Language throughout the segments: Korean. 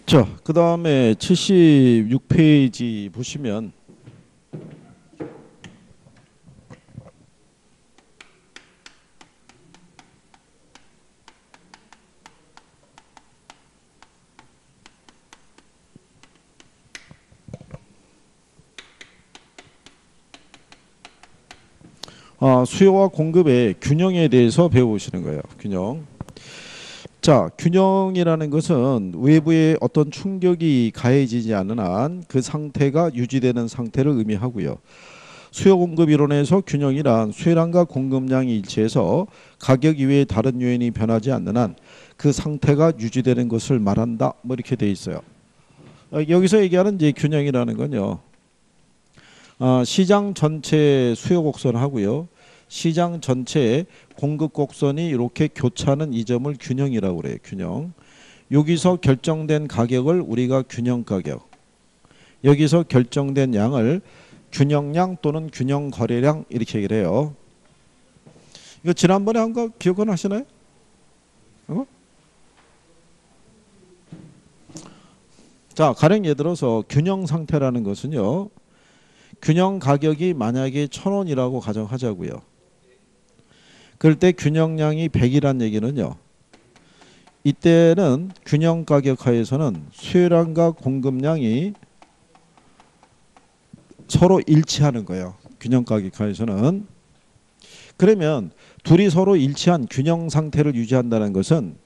자, 그 다음에 76페이지 보시면 수요와 공급의 균형에 대해서 배워보시는 거예요. 균형. 자, 균형이라는 것은 외부의 어떤 충격이 가해지지 않는 한 그 상태가 유지되는 상태를 의미하고요. 수요 공급 이론에서 균형이란 수요량과 공급량이 일치해서 가격 이외의 다른 요인이 변하지 않는 한 그 상태가 유지되는 것을 말한다. 뭐 이렇게 돼 있어요. 여기서 얘기하는 이제 균형이라는 건요. 시장 전체 수요 곡선하고요. 시장 전체의 공급 곡선이 이렇게 교차하는 이 점을 균형이라고 그래요. 균형. 여기서 결정된 가격을 우리가 균형 가격. 여기서 결정된 양을 균형량 또는 균형 거래량 이렇게 얘기를 해요. 이거 지난번에 한 거 기억은 하시나요? 자, 가령 예를 들어서 균형 상태라는 것은요. 균형 가격이 만약에 1,000원이라고 가정하자고요. 그럴 때 균형량이 100이란 얘기는요. 이때는 균형 가격 하에서는 수요량과 공급량이 서로 일치하는 거예요. 균형 가격 하에서는. 그러면 둘이 서로 일치한 균형 상태를 유지한다는 것은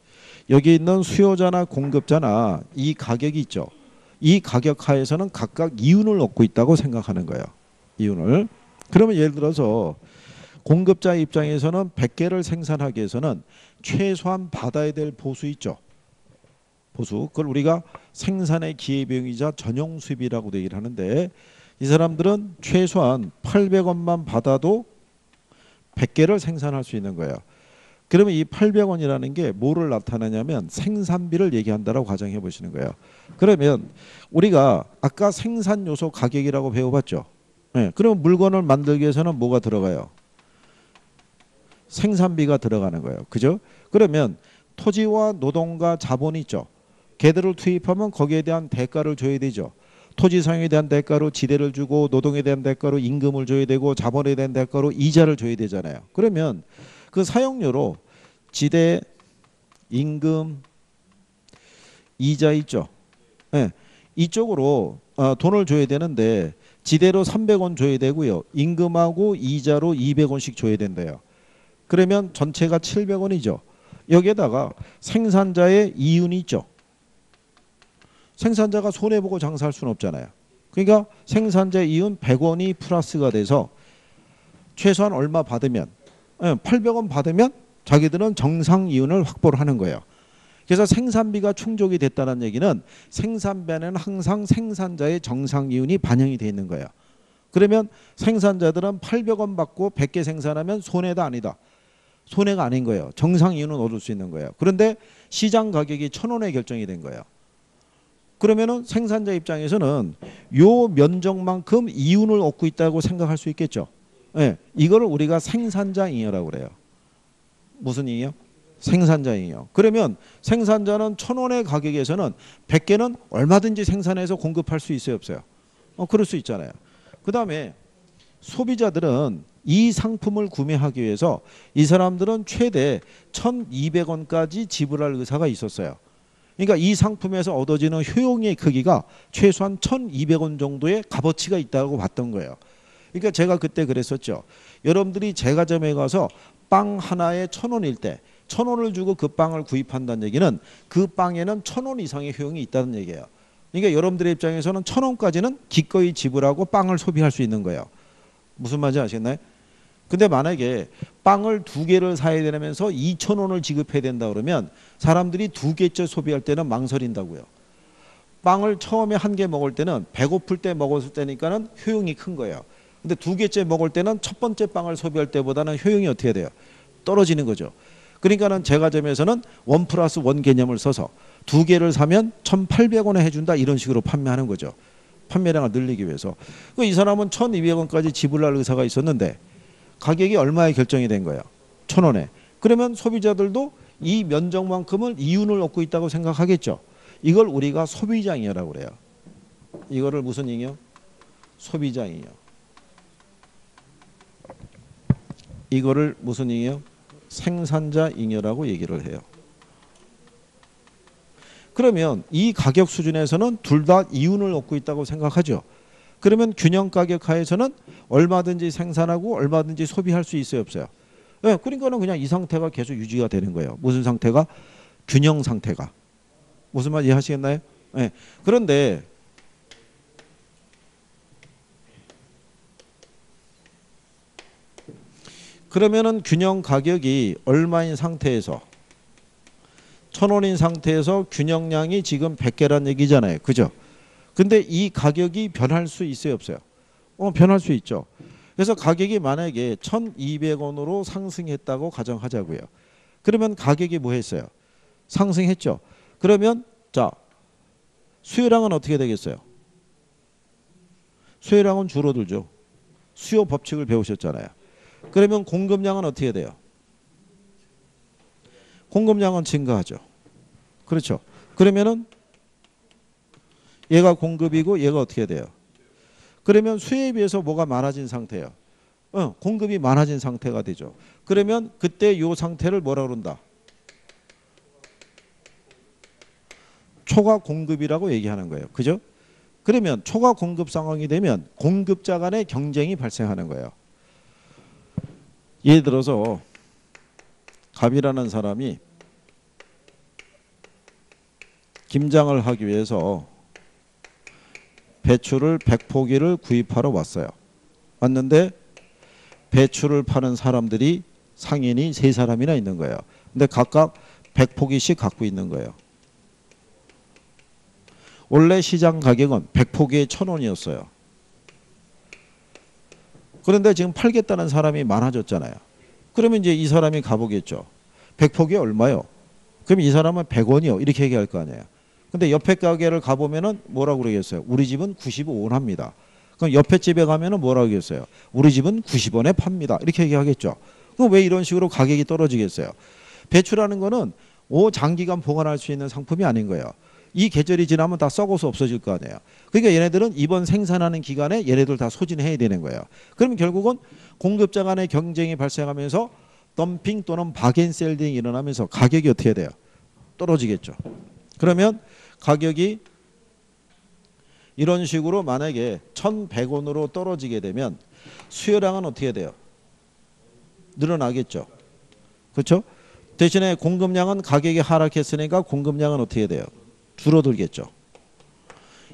여기 있는 수요자나 공급자나 이 가격이 있죠. 이 가격 하에서는 각각 이윤을 얻고 있다고 생각하는 거예요. 이윤을. 그러면 예를 들어서 공급자 입장에서는 100개를 생산하기 위해서는 최소한 받아야 될 보수 있죠. 보수. 그걸 우리가 생산의 기회비용이자 전용 수입이라고 얘기를 하는데 이 사람들은 최소한 800원만 받아도 100개를 생산할 수 있는 거예요. 그러면 이 800원이라는 게 뭐를 나타내냐면 생산비를 얘기한다라고 가정해 보시는 거예요. 그러면 우리가 아까 생산 요소 가격이라고 배워봤죠. 네, 그러면 물건을 만들기 위해서는 뭐가 들어가요? 생산비가 들어가는 거예요. 그죠? 그러면 토지와 노동과 자본이 있죠. 걔들을 투입하면 거기에 대한 대가를 줘야 되죠. 토지 사용에 대한 대가로 지대를 주고 노동에 대한 대가로 임금을 줘야 되고 자본에 대한 대가로 이자를 줘야 되잖아요. 그러면 그 사용료로 지대, 임금, 이자 있죠. 네. 이쪽으로 돈을 줘야 되는데 지대로 300원 줘야 되고요. 임금하고 이자로 200원씩 줘야 된대요. 그러면 전체가 700원이죠. 여기에다가 생산자의 이윤이 있죠. 생산자가 손해보고 장사할 수는 없잖아요. 그러니까 생산자의 이윤 100원이 플러스가 돼서 최소한 얼마 받으면 800원 받으면 자기들은 정상 이윤을 확보를 하는 거예요. 그래서 생산비가 충족이 됐다는 얘기는 생산비에는 항상 생산자의 정상 이윤이 반영이 되어 있는 거예요. 그러면 생산자들은 800원 받고 100개 생산하면 손해다 아니다. 손해가 아닌 거예요. 정상 이윤은 얻을 수 있는 거예요. 그런데 시장 가격이 1,000원에 결정이 된 거예요. 그러면은 생산자 입장에서는 요 면적만큼 이윤을 얻고 있다고 생각할 수 있겠죠. 네, 이거를 우리가 생산자 잉여라고 그래요. 무슨 잉여? 생산자 잉여. 그러면 생산자는 1,000원의 가격에서는 100개는 얼마든지 생산해서 공급할 수 있어요, 없어요? 그럴 수 있잖아요. 그 다음에 소비자들은 이 상품을 구매하기 위해서 이 사람들은 최대 1,200원까지 지불할 의사가 있었어요. 그러니까 이 상품에서 얻어지는 효용의 크기가 최소한 1,200원 정도의 값어치가 있다고 봤던 거예요. 그러니까 제가 그때 그랬었죠. 여러분들이 제과점에 가서 빵 하나에 1,000원일 때 1,000원을 주고 그 빵을 구입한다는 얘기는 그 빵에는 1,000원 이상의 효용이 있다는 얘기예요. 그러니까 여러분들의 입장에서는 1,000원까지는 기꺼이 지불하고 빵을 소비할 수 있는 거예요. 무슨 말인지 아시겠나요? 근데 만약에 빵을 2개를 사야 되면서 2,000원을 지급해야 된다 그러면 사람들이 2개째 소비할 때는 망설인다고요. 빵을 처음에 1개 먹을 때는 배고플 때 먹었을 때니까는 효용이 큰 거예요. 근데 2개째 먹을 때는 첫 번째 빵을 소비할 때보다는 효용이 어떻게 돼요? 떨어지는 거죠. 그러니까는 제과점에서는 1+1 개념을 써서 2개를 사면 1,800원에 해준다 이런 식으로 판매하는 거죠. 판매량을 늘리기 위해서. 이 사람은 1,200원까지 지불할 의사가 있었는데 가격이 얼마에 결정이 된 거예요? 1,000원에. 그러면 소비자들도 이 면적만큼을 이윤을 얻고 있다고 생각하겠죠. 이걸 우리가 소비자잉여라고 그래요. 이거를 무슨 잉여? 소비자잉여. 이거를 무슨 잉여? 생산자 잉여라고 얘기를 해요. 그러면 이 가격 수준에서는 둘 다 이윤을 얻고 있다고 생각하죠. 그러면 균형 가격 하에서는 얼마든지 생산하고 얼마든지 소비할 수 있어요, 없어요? 네, 그러니까는 그냥 이 상태가 계속 유지가 되는 거예요. 무슨 상태가? 균형 상태가. 무슨 말 이해하시겠나요? 네. 그런데 그러면은 균형 가격이 얼마인 상태에서 1,000원인 상태에서 균형량이 지금 100개란 얘기잖아요. 그죠? 근데 이 가격이 변할 수 있어요, 없어요? 변할 수 있죠. 그래서 가격이 만약에 1,200원으로 상승했다고 가정하자고요. 그러면 가격이 뭐 했어요? 상승했죠. 그러면 자, 수요량은 어떻게 되겠어요? 수요량은 줄어들죠. 수요 법칙을 배우셨잖아요. 그러면 공급량은 어떻게 돼요? 공급량은 증가하죠. 그렇죠. 그러면은 얘가 공급이고 얘가 어떻게 돼요? 그러면 수요에 비해서 뭐가 많아진 상태예요? 공급이 많아진 상태가 되죠. 그러면 그때 이 상태를 뭐라 그런다? 초과 공급이라고 얘기하는 거예요. 그죠? 그러면 초과 공급 상황이 되면 공급자 간의 경쟁이 발생하는 거예요. 예를 들어서 갑이라는 사람이 김장을 하기 위해서 배추를 100포기를 구입하러 왔어요. 왔는데 배추를 파는 사람들이 상인이 3사람이나 있는 거예요. 근데 각각 100포기씩 갖고 있는 거예요. 원래 시장 가격은 100포기에 1,000원이었어요. 그런데 지금 팔겠다는 사람이 많아졌잖아요. 그러면 이제 이 사람이 가보겠죠. 100포기에 얼마요? 그럼 이 사람은 100원이요. 이렇게 얘기할 거 아니에요. 근데 옆에 가게를 가보면은 뭐라고 그러겠어요? 우리 집은 95원 합니다. 그럼 옆에 집에 가면은 뭐라고 하겠어요? 우리 집은 90원에 팝니다. 이렇게 얘기하겠죠. 그럼 왜 이런 식으로 가격이 떨어지겠어요? 배추라는 거는 장기간 보관할 수 있는 상품이 아닌 거예요. 이 계절이 지나면 다 썩어서 없어질 거 아니에요. 그러니까 얘네들은 이번 생산하는 기간에 얘네들 다 소진해야 되는 거예요. 그러면 결국은 공급자 간의 경쟁이 발생하면서 덤핑 또는 바겐셀딩이 일어나면서 가격이 어떻게 돼요? 떨어지겠죠. 그러면 가격이 이런 식으로 만약에 1,100원으로 떨어지게 되면 수요량은 어떻게 돼요? 늘어나겠죠. 그렇죠? 대신에 공급량은 가격이 하락했으니까 공급량은 어떻게 돼요? 줄어들겠죠.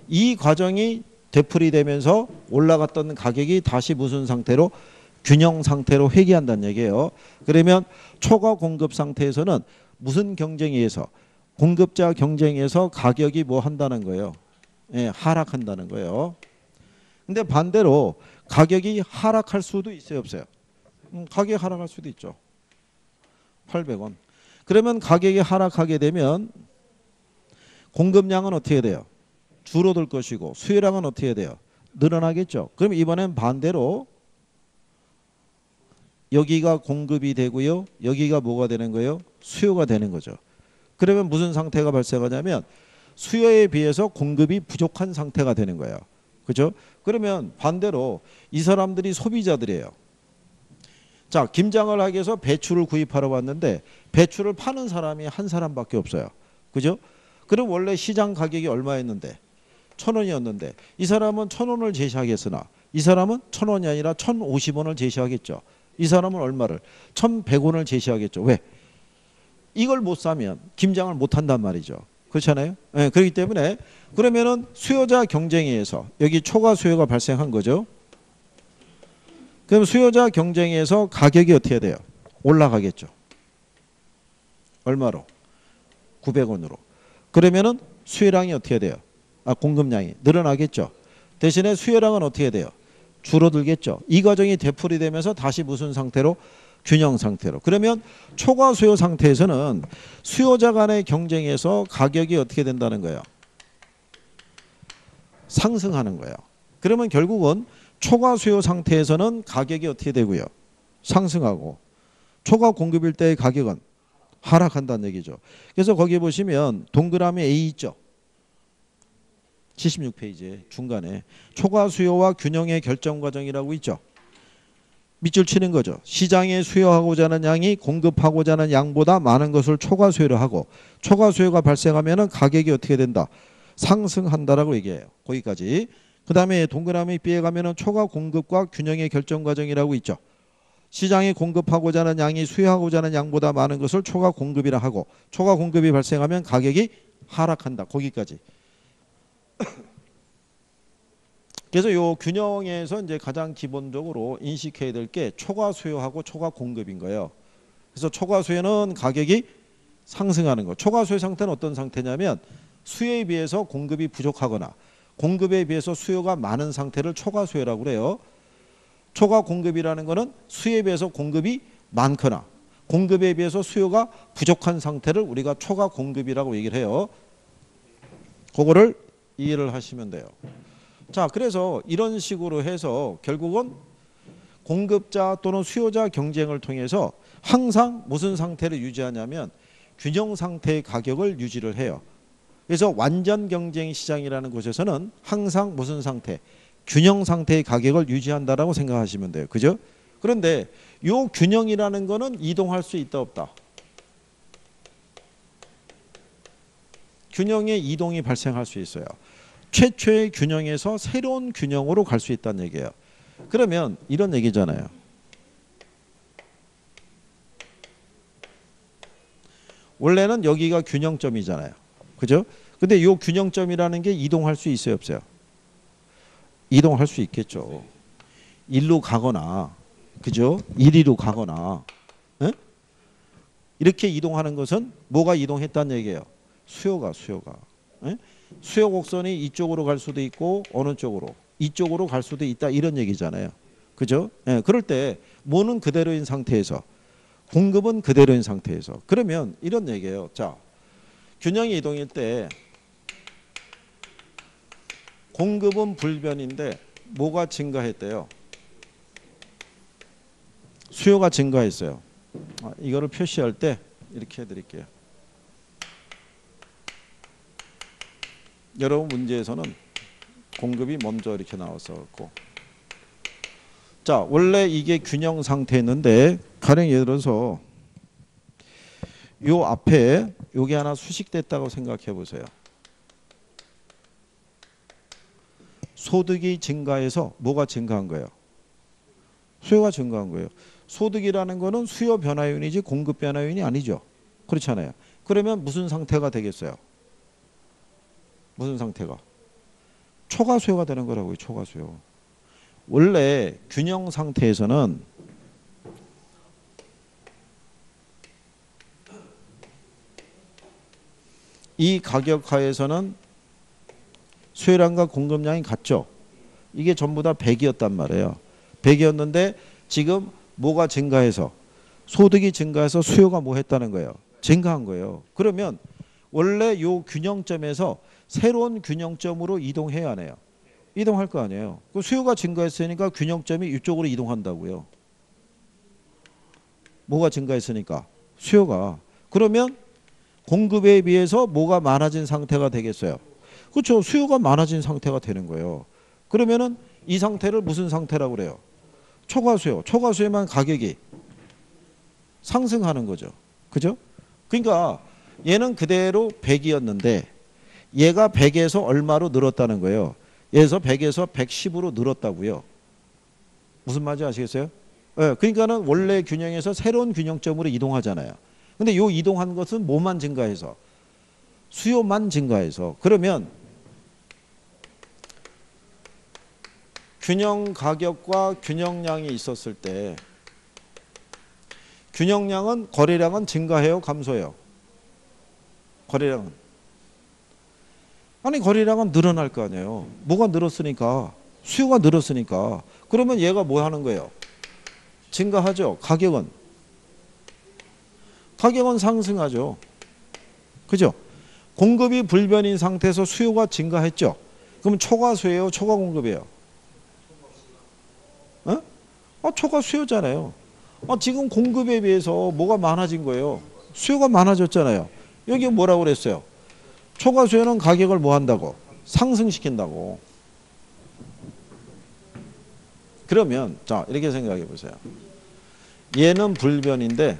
이 과정이 되풀이되면서 올라갔던 가격이 다시 무슨 상태로? 균형 상태로 회귀한다는 얘기예요. 그러면 초과 공급 상태에서는 무슨 경쟁에 의해서? 공급자 경쟁에서 가격이 뭐 한다는 거예요? 예, 하락한다는 거예요. 근데 반대로 가격이 하락할 수도 있어요, 없어요? 가격이 하락할 수도 있죠. 800원. 그러면 가격이 하락하게 되면 공급량은 어떻게 돼요? 줄어들 것이고 수요량은 어떻게 돼요? 늘어나겠죠. 그럼 이번엔 반대로 여기가 공급이 되고요. 여기가 뭐가 되는 거예요? 수요가 되는 거죠. 그러면 무슨 상태가 발생하냐면 수요에 비해서 공급이 부족한 상태가 되는 거예요. 그죠? 그러면 반대로 이 사람들이 소비자들이에요. 자, 김장을 하기 위해서 배추를 구입하러 왔는데 배추를 파는 사람이 한 사람밖에 없어요. 그죠? 그럼 원래 시장 가격이 얼마였는데? 1,000원이었는데 이 사람은 1,000원을 제시하겠으나 이 사람은 1,000원이 아니라 1,050원을 제시하겠죠. 이 사람은 얼마를? 1,100원을 제시하겠죠. 왜? 이걸 못 사면 김장을 못 한단 말이죠. 그렇잖아요. 네, 그렇기 때문에 그러면은 수요자 경쟁에 의해서 여기 초과 수요가 발생한 거죠. 그럼 수요자 경쟁에 의해서 가격이 어떻게 돼요? 올라가겠죠. 얼마로? 900원으로. 그러면은 수요량이 어떻게 돼요? 공급량이 늘어나겠죠. 대신에 수요량은 어떻게 돼요? 줄어들겠죠. 이 과정이 되풀이되면서 다시 무슨 상태로? 균형 상태로. 그러면 초과 수요 상태에서는 수요자 간의 경쟁에서 가격이 어떻게 된다는 거예요? 상승하는 거예요. 그러면 결국은 초과 수요 상태에서는 가격이 어떻게 되고요? 상승하고 초과 공급일 때의 가격은 하락한다는 얘기죠. 그래서 거기 보시면 동그라미 A 있죠. 76페이지에 중간에 초과 수요와 균형의 결정 과정이라고 있죠. 밑줄 치는 거죠. 시장에 수요하고자 하는 양이 공급하고자 하는 양보다 많은 것을 초과 수요를 하고 초과 수요가 발생하면 가격이 어떻게 된다? 상승한다라고 얘기해요. 거기까지. 그 다음에 동그라미 B에 가면 초과 공급과 균형의 결정 과정이라고 있죠. 시장에 공급하고자 하는 양이 수요하고자 하는 양보다 많은 것을 초과 공급이라 하고 초과 공급이 발생하면 가격이 하락한다. 거기까지. 그래서 요 균형에서 이제 가장 기본적으로 인식해야 될 게 초과 수요하고 초과 공급인 거예요. 그래서 초과 수요는 가격이 상승하는 거. 초과 수요 상태는 어떤 상태냐면 수요에 비해서 공급이 부족하거나 공급에 비해서 수요가 많은 상태를 초과 수요라고 그래요. 초과 공급이라는 거는 수요에 비해서 공급이 많거나 공급에 비해서 수요가 부족한 상태를 우리가 초과 공급이라고 얘기를 해요. 그거를 이해를 하시면 돼요. 자, 그래서 이런 식으로 해서 결국은 공급자 또는 수요자 경쟁을 통해서 항상 무슨 상태를 유지하냐면 균형 상태의 가격을 유지를 해요. 그래서 완전 경쟁 시장이라는 곳에서는 항상 무슨 상태? 균형 상태의 가격을 유지한다라고 생각하시면 돼요. 그죠? 그런데 이 균형이라는 거는 이동할 수 있다 없다? 균형의 이동이 발생할 수 있어요. 최초의 균형에서 새로운 균형으로 갈 수 있다는 얘기예요. 그러면 이런 얘기잖아요. 원래는 여기가 균형점이잖아요. 그죠? 근데 이 균형점이라는 게 이동할 수 있어요, 없어요? 이동할 수 있겠죠. 일로 가거나, 그죠? 이리로 가거나, 에? 이렇게 이동하는 것은 뭐가 이동했다는 얘기예요? 수요가. 에? 수요 곡선이 이쪽으로 갈 수도 있고 어느 쪽으로? 이쪽으로 갈 수도 있다 이런 얘기잖아요. 그죠? 예, 그럴 때 뭐는 그대로인 상태에서 공급은 그대로인 상태에서 그러면 이런 얘기예요. 자, 균형이 이동일 때 공급은 불변인데 뭐가 증가했대요? 수요가 증가했어요. 이거를 표시할 때 이렇게 해드릴게요. 여러분 문제에서는 공급이 먼저 이렇게 나왔었고, 자, 원래 이게 균형 상태였는데 가령 예를 들어서 요 앞에 요게 하나 수식됐다고 생각해 보세요. 소득이 증가해서 뭐가 증가한 거예요? 수요가 증가한 거예요. 소득이라는 거는 수요 변화 요인이지 공급 변화 요인이 아니죠. 그렇잖아요. 그러면 무슨 상태가 되겠어요? 무슨 상태가? 초과 수요가 되는 거라고요. 초과 수요. 원래 균형 상태에서는 이 가격 하에서는 수요량과 공급량이 같죠. 이게 전부 다 100이었단 말이에요. 100이었는데 지금 뭐가 증가해서 소득이 증가해서 수요가 뭐 했다는 거예요? 증가한 거예요. 그러면 원래 요 균형점에서 새로운 균형점으로 이동해야 하네요. 이동할 거 아니에요. 그 수요가 증가했으니까 균형점이 이쪽으로 이동한다고요. 뭐가 증가했으니까? 수요가. 그러면 공급에 비해서 뭐가 많아진 상태가 되겠어요? 그렇죠. 수요가 많아진 상태가 되는 거예요. 그러면은 이 상태를 무슨 상태라고 그래요? 초과수요. 초과수에만 가격이 상승하는 거죠. 그죠? 그러니까 얘는 그대로 100이었는데 얘가 100에서 얼마로 늘었다는 거예요. 얘에서 100에서 110으로 늘었다고요. 무슨 말인지 아시겠어요? 네, 그러니까는 원래 균형에서 새로운 균형점으로 이동하잖아요. 근데 요 이동한 것은 뭐만 증가해서? 수요만 증가해서. 그러면 균형 가격과 균형량이 있었을 때 균형량은 거래량은 증가해요? 감소해요? 거래량은? 아니 거래량은 늘어날 거 아니에요. 뭐가 늘었으니까? 수요가 늘었으니까. 그러면 얘가 뭐 하는 거예요? 증가하죠. 가격은? 가격은 상승하죠. 그죠? 공급이 불변인 상태에서 수요가 증가했죠. 그럼 초과 수요예요? 초과 공급이에요? 초과 수요잖아요. 지금 공급에 비해서 뭐가 많아진 거예요? 수요가 많아졌잖아요. 여기 뭐라고 그랬어요? 초과 수요는 가격을 뭐 한다고? 상승시킨다고. 그러면 자 이렇게 생각해 보세요. 얘는 불변인데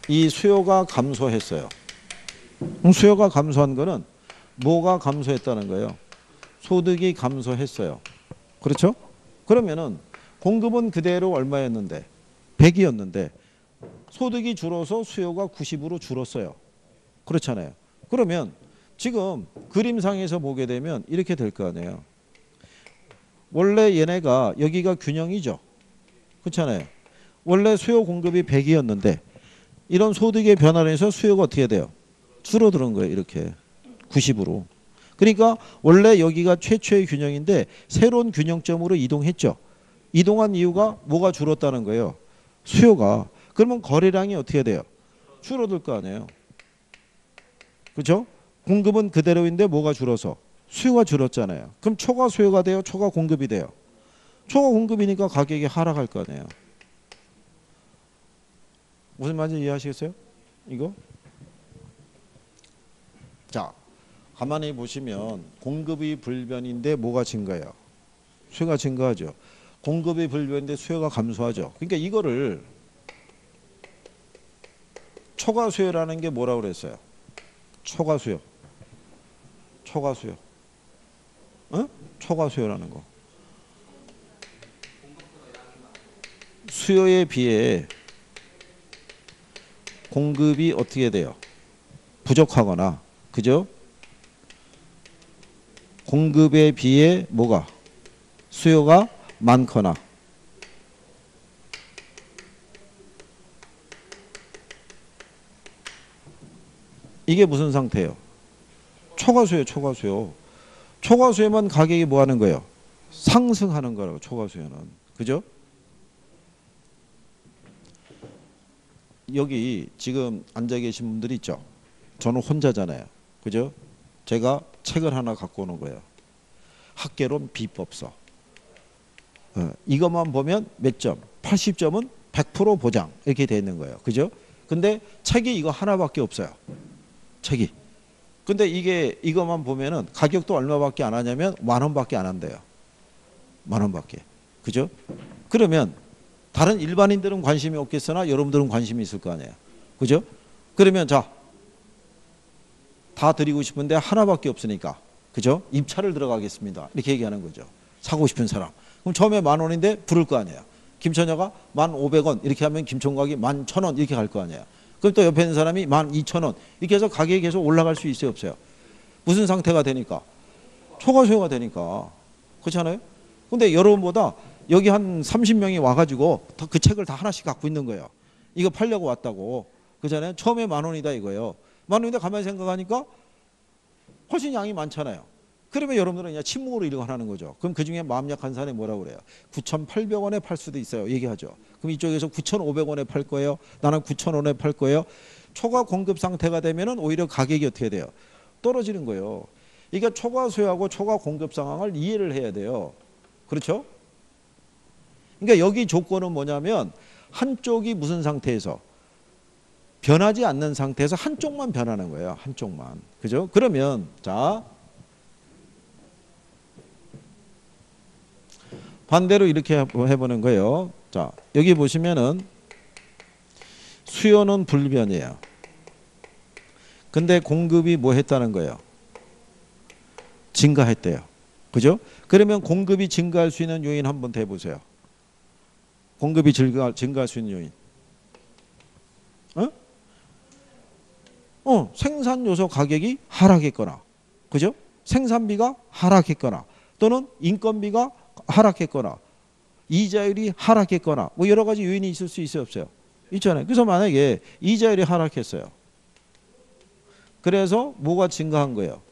이 수요가 감소했어요. 수요가 감소한 거는 뭐가 감소했다는 거예요? 소득이 감소했어요. 그렇죠? 그러면은 공급은 그대로 얼마였는데 100이었는데 소득이 줄어서 수요가 90으로 줄었어요. 그렇잖아요. 그러면 지금 그림상에서 보게 되면 이렇게 될 거 아니에요. 원래 얘네가 여기가 균형이죠. 그렇잖아요. 원래 수요 공급이 100이었는데 이런 소득의 변화로 해서 수요가 어떻게 돼요? 줄어드는 거예요. 이렇게 90으로. 그러니까 원래 여기가 최초의 균형인데 새로운 균형점으로 이동했죠. 이동한 이유가 뭐가 줄었다는 거예요? 수요가. 그러면 거래량이 어떻게 돼요? 줄어들 거 아니에요. 그렇죠? 공급은 그대로인데 뭐가 줄어서? 수요가 줄었잖아요. 그럼 초과 수요가 돼요? 초과 공급이 돼요? 초과 공급이니까 가격이 하락할 거 아니에요. 무슨 말인지 이해하시겠어요? 이거? 자, 가만히 보시면 공급이 불변인데 뭐가 증가해요? 수요가 증가하죠. 공급이 불변인데 수요가 감소하죠. 그러니까 이거를 초과 수요라는 게 뭐라고 그랬어요? 초과 수요. 초과 수요. 어? 초과 수요라는 거. 수요에 비해 공급이 어떻게 돼요? 부족하거나, 그죠? 공급에 비해 뭐가? 수요가 많거나. 이게 무슨 상태예요? 초과수요, 초과수요. 초과수요만 가격이 뭐 하는 거예요? 상승하는 거라고, 초과수요는. 그죠? 여기 지금 앉아 계신 분들이 있죠? 저는 혼자잖아요. 그죠? 제가 책을 하나 갖고 오는 거예요. 학개론 비법서. 이것만 보면 몇 점? 80점은 100% 보장. 이렇게 돼 있는 거예요. 그죠? 근데 책이 이거 하나밖에 없어요. 책이. 근데 이것만 보면은 가격도 얼마밖에 안 하냐면 10,000원밖에 안 한대요. 10,000원밖에. 그죠? 그러면 다른 일반인들은 관심이 없겠으나 여러분들은 관심이 있을 거 아니에요. 그죠? 그러면 자, 다 드리고 싶은데 하나밖에 없으니까. 그죠? 입찰을 들어가겠습니다. 이렇게 얘기하는 거죠. 사고 싶은 사람. 그럼 처음에 10,000원인데 부를 거 아니에요. 김처녀가 1,500원 이렇게 하면 김총각이 11,000원 이렇게 갈 거 아니에요. 그럼 또 옆에 있는 사람이 12,000원 이렇게 해서 가격이 계속 올라갈 수 있어요, 없어요? 무슨 상태가 되니까? 초과 수요가 되니까. 그렇잖아요? 근데 여러분보다 여기 한 30명이 와가지고 그 책을 다 하나씩 갖고 있는 거예요. 이거 팔려고 왔다고. 그잖아요? 처음에 10,000원이다 이거예요. 10,000원인데 가만히 생각하니까 훨씬 양이 많잖아요. 그러면 여러분들은 그냥 침묵으로 이걸 하는 거죠. 그럼 그중에 마음 약한 사람이 뭐라고 그래요? 9,800원에 팔 수도 있어요. 얘기하죠. 그럼 이쪽에서 9,500원에 팔 거예요. 나는 9,000원에 팔 거예요. 초과 공급 상태가 되면은 오히려 가격이 어떻게 돼요? 떨어지는 거예요. 이게 초과 수요하고 초과 공급 상황을 이해를 해야 돼요. 그렇죠? 그러니까 여기 조건은 뭐냐면 한쪽이 무슨 상태에서 변하지 않는 상태에서 한쪽만 변하는 거예요. 한쪽만. 그죠? 그러면 자 반대로 이렇게 해보는 거예요. 자, 여기 보시면은 수요는 불변이에요. 근데 공급이 뭐 했다는 거예요? 증가했대요. 그죠? 그러면 공급이 증가할 수 있는 요인 한번 대보세요. 공급이 증가할 수 있는 요인. 생산 요소 가격이 하락했거나, 그죠? 생산비가 하락했거나, 또는 인건비가 하락했거나, 이자율이 하락했거나, 뭐 여러 가지 요인이 있을 수 있어요, 없어요? 있잖아요. 그래서 만약에 이자율이 하락했어요. 그래서 뭐가 증가한 거예요?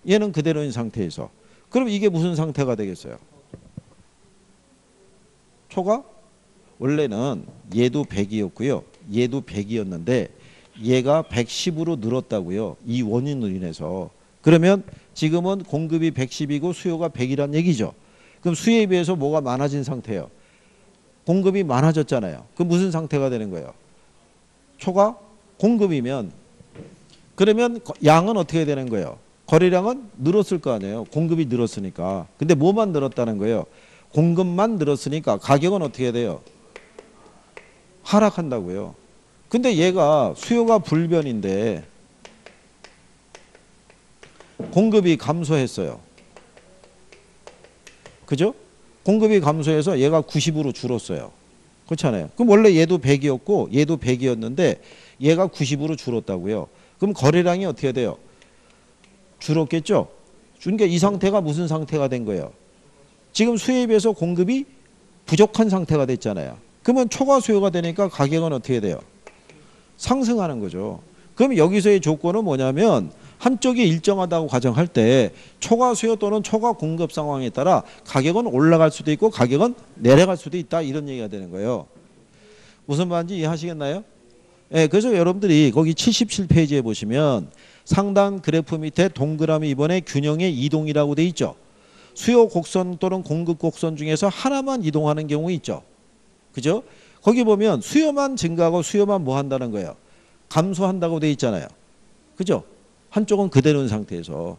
얘는 그대로인 상태에서. 그럼 이게 무슨 상태가 되겠어요? 초과? 원래는 얘도 100이었고요. 얘도 100이었는데 얘가 110으로 늘었다고요. 이 원인으로 인해서. 그러면 지금은 공급이 110이고 수요가 100이란 얘기죠. 그럼 수요에 비해서 뭐가 많아진 상태예요? 공급이 많아졌잖아요. 그럼 무슨 상태가 되는 거예요? 초과 공급이면 그러면 양은 어떻게 되는 거예요? 거래량은 늘었을 거 아니에요. 공급이 늘었으니까. 근데 뭐만 늘었다는 거예요? 공급만 늘었으니까 가격은 어떻게 돼요? 하락한다고요. 근데 얘가 수요가 불변인데 공급이 감소했어요. 그죠? 공급이 감소해서 얘가 90으로 줄었어요. 그렇잖아요. 그럼 원래 얘도 100이었고 얘도 100이었는데 얘가 90으로 줄었다고요. 그럼 거래량이 어떻게 돼요? 줄었겠죠? 그러니까 이 상태가 무슨 상태가 된 거예요? 지금 수요에 비해서 공급이 부족한 상태가 됐잖아요. 그러면 초과 수요가 되니까 가격은 어떻게 돼요? 상승하는 거죠. 그럼 여기서의 조건은 뭐냐면 한쪽이 일정하다고 가정할 때 초과 수요 또는 초과 공급 상황에 따라 가격은 올라갈 수도 있고 가격은 내려갈 수도 있다, 이런 얘기가 되는 거예요. 무슨 말인지 이해하시겠나요? 네, 그래서 여러분들이 거기 77페이지에 보시면 상단 그래프 밑에 동그라미 2번에 균형의 이동이라고 돼 있죠. 수요 곡선 또는 공급 곡선 중에서 하나만 이동하는 경우 있죠. 그죠? 거기 보면 수요만 증가하고 수요만 뭐 한다는 거예요? 감소한다고 돼 있잖아요. 그죠? 한쪽은 그대로인 상태에서.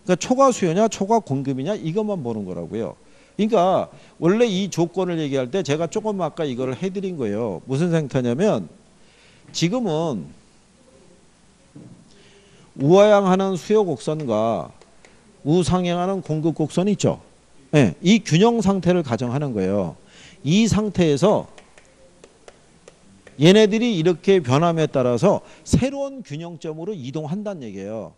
그러니까 초과 수요냐 초과 공급이냐 이것만 보는 거라고요. 그러니까 원래 이 조건을 얘기할 때 제가 조금 아까 이거를 해드린 거예요. 무슨 상태냐면 지금은 우하향하는 수요 곡선과 우상향하는 공급 곡선이 있죠. 네, 이 균형 상태를 가정하는 거예요. 이 상태에서 얘네들이 이렇게 변함에 따라서 새로운 균형점으로 이동한다는 얘기예요.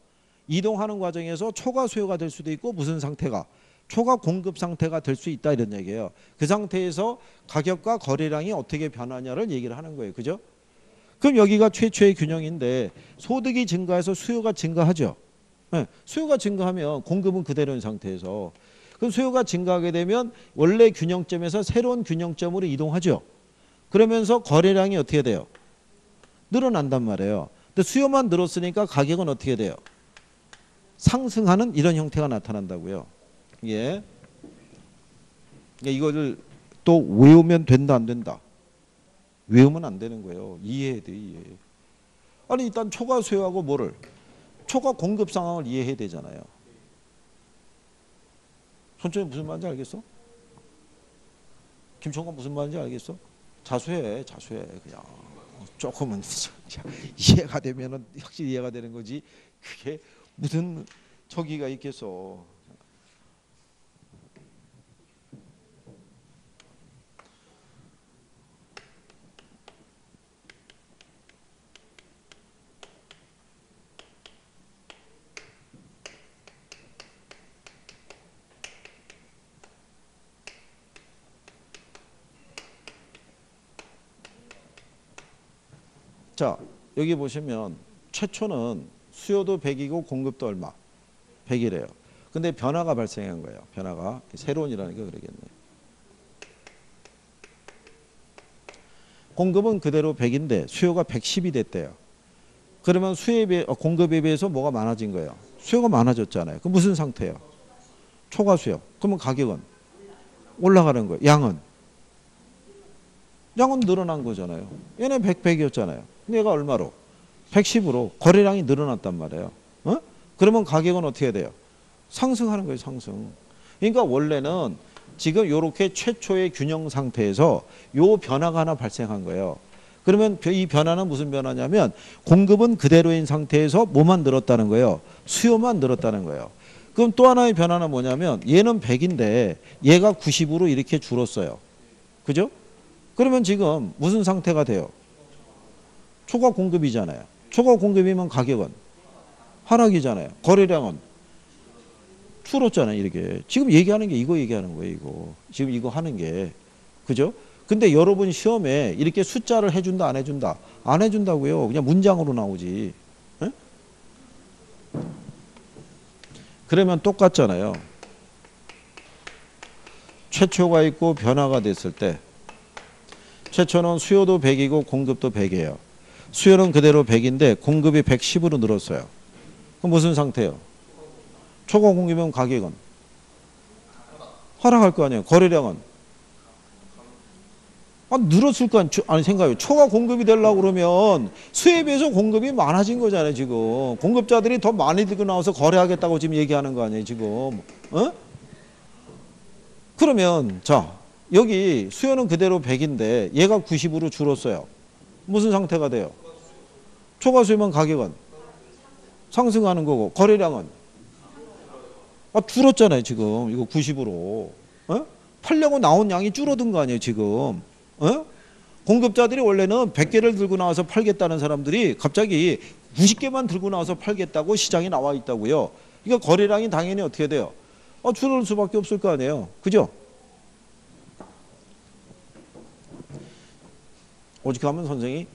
이동하는 과정에서 초과 수요가 될 수도 있고 무슨 상태가? 초과 공급 상태가 될 수 있다, 이런 얘기예요. 그 상태에서 가격과 거래량이 어떻게 변하냐를 얘기를 하는 거예요. 그죠? 그럼 여기가 최초의 균형인데 소득이 증가해서 수요가 증가하죠. 네, 수요가 증가하면 공급은 그대로인 상태에서 그럼 수요가 증가하게 되면 원래 균형점에서 새로운 균형점으로 이동하죠. 그러면서 거래량이 어떻게 돼요? 늘어난단 말이에요. 근데 수요만 늘었으니까 가격은 어떻게 돼요? 상승하는 이런 형태가 나타난다고요. 예. 그러니까 이거를 또 외우면 된다 안 된다? 외우면 안 되는 거예요. 이해해야 돼, 이해. 아니 일단 초과 수요하고 뭐를? 초과 공급 상황을 이해해야 되잖아요. 손정이 무슨 말인지 알겠어? 김총관 무슨 말인지 알겠어? 자수해, 자수해. 그냥 조금은 이해가 되면은 확실히 이해가 되는 거지. 그게 무슨 저기가 있겠어. 자, 여기 보시면 최초는 수요도 100이고 공급도 얼마? 100이래요. 근데 변화가 발생한 거예요. 변화가. 새로운이라니까 그러겠네. 공급은 그대로 100인데 수요가 110이 됐대요. 그러면 수요에 비해, 공급에 비해서 뭐가 많아진 거예요? 수요가 많아졌잖아요. 그럼 무슨 상태예요? 초과 수요. 그러면 가격은 올라가는 거예요. 양은 늘어난 거잖아요. 얘네 100이었잖아요. 근데 얘가 얼마로? 110으로 거래량이 늘어났단 말이에요. 어? 그러면 가격은 어떻게 돼요? 상승하는 거예요, 상승. 그러니까 원래는 지금 이렇게 최초의 균형 상태에서 요 변화가 하나 발생한 거예요. 그러면 이 변화는 무슨 변화냐면 공급은 그대로인 상태에서 뭐만 늘었다는 거예요? 수요만 늘었다는 거예요. 그럼 또 하나의 변화는 뭐냐면 얘는 100인데 얘가 90으로 이렇게 줄었어요. 그죠? 그러면 지금 무슨 상태가 돼요? 초과 공급이잖아요. 초과 공급이면 가격은 하락이잖아요. 거래량은 줄었잖아요. 이렇게. 지금 얘기하는 게 이거 얘기하는 거예요. 이거. 지금 이거 하는 게. 그죠? 근데 여러분 시험에 이렇게 숫자를 해준다 안 해준다? 안 해준다고요. 그냥 문장으로 나오지. 에? 그러면 똑같잖아요. 최초가 있고 변화가 됐을 때 최초는 수요도 100이고 공급도 100이에요. 수요는 그대로 100인데 공급이 110으로 늘었어요. 그럼 무슨 상태예요? 초과 공급이면 가격은 하락할 거 아니에요. 거래량은 늘었을 거 아니 생각해요. 초과 공급이 되려고 그러면 수요에 비해서 공급이 많아진 거잖아요, 지금. 공급자들이 더 많이 들고 나와서 거래하겠다고 지금 얘기하는 거 아니에요, 지금. 그러면 자, 여기 수요는 그대로 100인데 얘가 90으로 줄었어요. 무슨 상태가 돼요? 초과 수요면 가격은 상승하는 거고 거래량은 줄었잖아요, 지금. 이거 90으로. 팔려고 나온 양이 줄어든 거 아니에요, 지금. 공급자들이 원래는 100개를 들고 나와서 팔겠다는 사람들이 갑자기 90개만 들고 나와서 팔겠다고 시장에 나와 있다고요. 그러니까 거래량이 당연히 어떻게 돼요? 줄을 수밖에 없을 거 아니에요. 그죠? 오직하면 선생이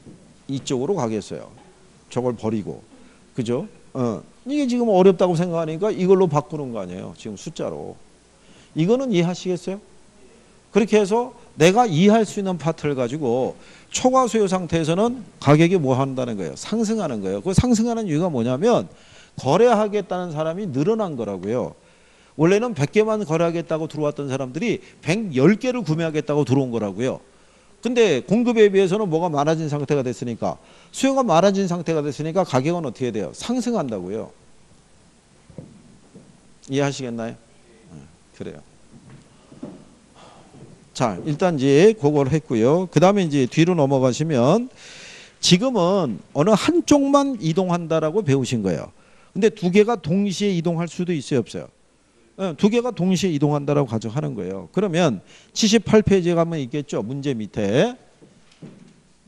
이쪽으로 가겠어요. 저걸 버리고. 그죠? 이게 지금 어렵다고 생각하니까 이걸로 바꾸는 거 아니에요. 지금 숫자로. 이거는 이해하시겠어요? 그렇게 해서 내가 이해할 수 있는 파트를 가지고 초과 수요 상태에서는 가격이 뭐 한다는 거예요? 상승하는 거예요. 그 상승하는 이유가 뭐냐면 거래하겠다는 사람이 늘어난 거라고요. 원래는 100개만 거래하겠다고 들어왔던 사람들이 110개를 구매하겠다고 들어온 거라고요. 근데 공급에 비해서는 뭐가 많아진 상태가 됐으니까, 수요가 많아진 상태가 됐으니까 가격은 어떻게 돼요? 상승한다고요. 이해하시겠나요? 그래요. 자, 일단 이제 그걸 했고요. 그 다음에 이제 뒤로 넘어가시면 지금은 어느 한쪽만 이동한다라고 배우신 거예요. 근데 두 개가 동시에 이동할 수도 있어요, 없어요? 두 개가 동시에 이동한다라고 가정하는 거예요. 그러면 78페이지에 가면 있겠죠, 문제 밑에.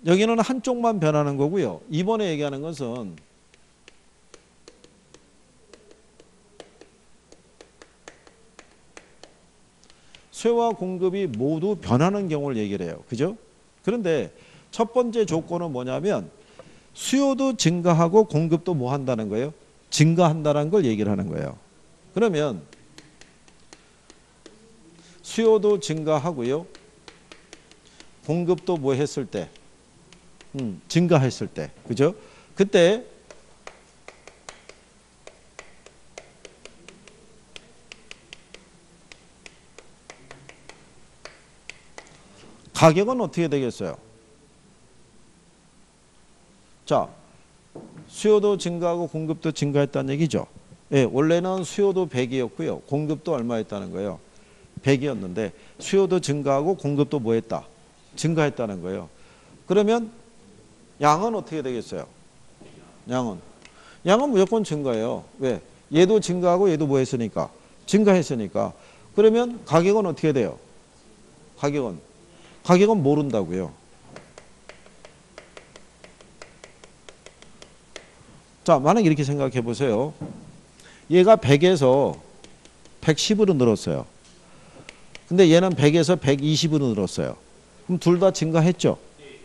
여기는 한쪽만 변하는 거고요. 이번에 얘기하는 것은 수요와 공급이 모두 변하는 경우를 얘기를 해요. 그죠? 그런데 첫 번째 조건은 뭐냐면 수요도 증가하고 공급도 뭐 한다는 거예요? 증가한다는 걸 얘기를 하는 거예요. 그러면 수요도 증가하고요. 공급도 뭐 했을 때? 증가했을 때. 그죠? 그때 가격은 어떻게 되겠어요? 자, 수요도 증가하고 공급도 증가했다는 얘기죠. 예, 원래는 수요도 100이었고요. 공급도 얼마였다는 거예요? 100이었는데 수요도 증가하고 공급도 뭐 했다? 증가했다는 거예요. 그러면 양은 어떻게 되겠어요? 양은 무조건 증가해요. 왜? 얘도 증가하고 얘도 뭐 했으니까? 증가했으니까. 그러면 가격은 어떻게 돼요? 가격은 모른다고요. 자, 만약 이렇게 생각해 보세요. 얘가 100에서 110으로 늘었어요. 근데 얘는 100에서 120으로 늘었어요. 그럼 둘 다 증가했죠.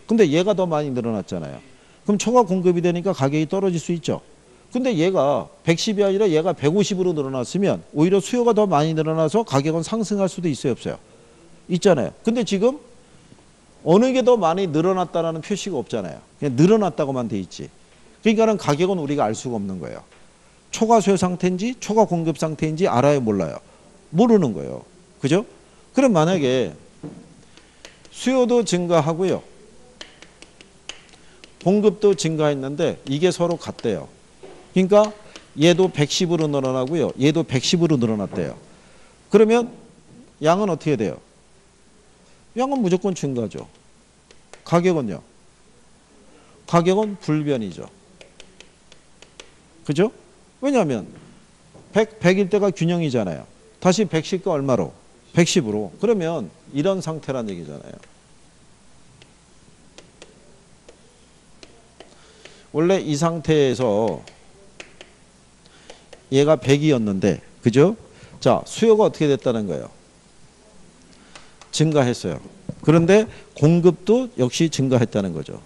근데 얘가 더 많이 늘어났잖아요. 그럼 초과 공급이 되니까 가격이 떨어질 수 있죠. 근데 얘가 110이 아니라 얘가 150으로 늘어났으면 오히려 수요가 더 많이 늘어나서 가격은 상승할 수도 있어요, 없어요? 있잖아요. 근데 지금 어느 게 더 많이 늘어났다라는 표시가 없잖아요. 그냥 늘어났다고만 돼 있지. 그러니까는 가격은 우리가 알 수가 없는 거예요. 초과 수요 상태인지 초과 공급 상태인지 알아요, 몰라요? 모르는 거예요. 그죠? 그럼 만약에 수요도 증가하고요. 공급도 증가했는데 이게 서로 같대요. 그러니까 얘도 110으로 늘어나고요. 얘도 110으로 늘어났대요. 그러면 양은 어떻게 돼요? 양은 무조건 증가죠. 가격은요? 가격은 불변이죠. 그죠? 왜냐하면 100일 때가 균형이잖아요. 다시 110과 얼마로? 110으로. 그러면 이런 상태란 얘기잖아요. 원래 이 상태에서 얘가 100이었는데, 그죠? 자, 수요가 어떻게 됐다는 거예요? 증가했어요. 그런데 공급도 역시 증가했다는 거죠.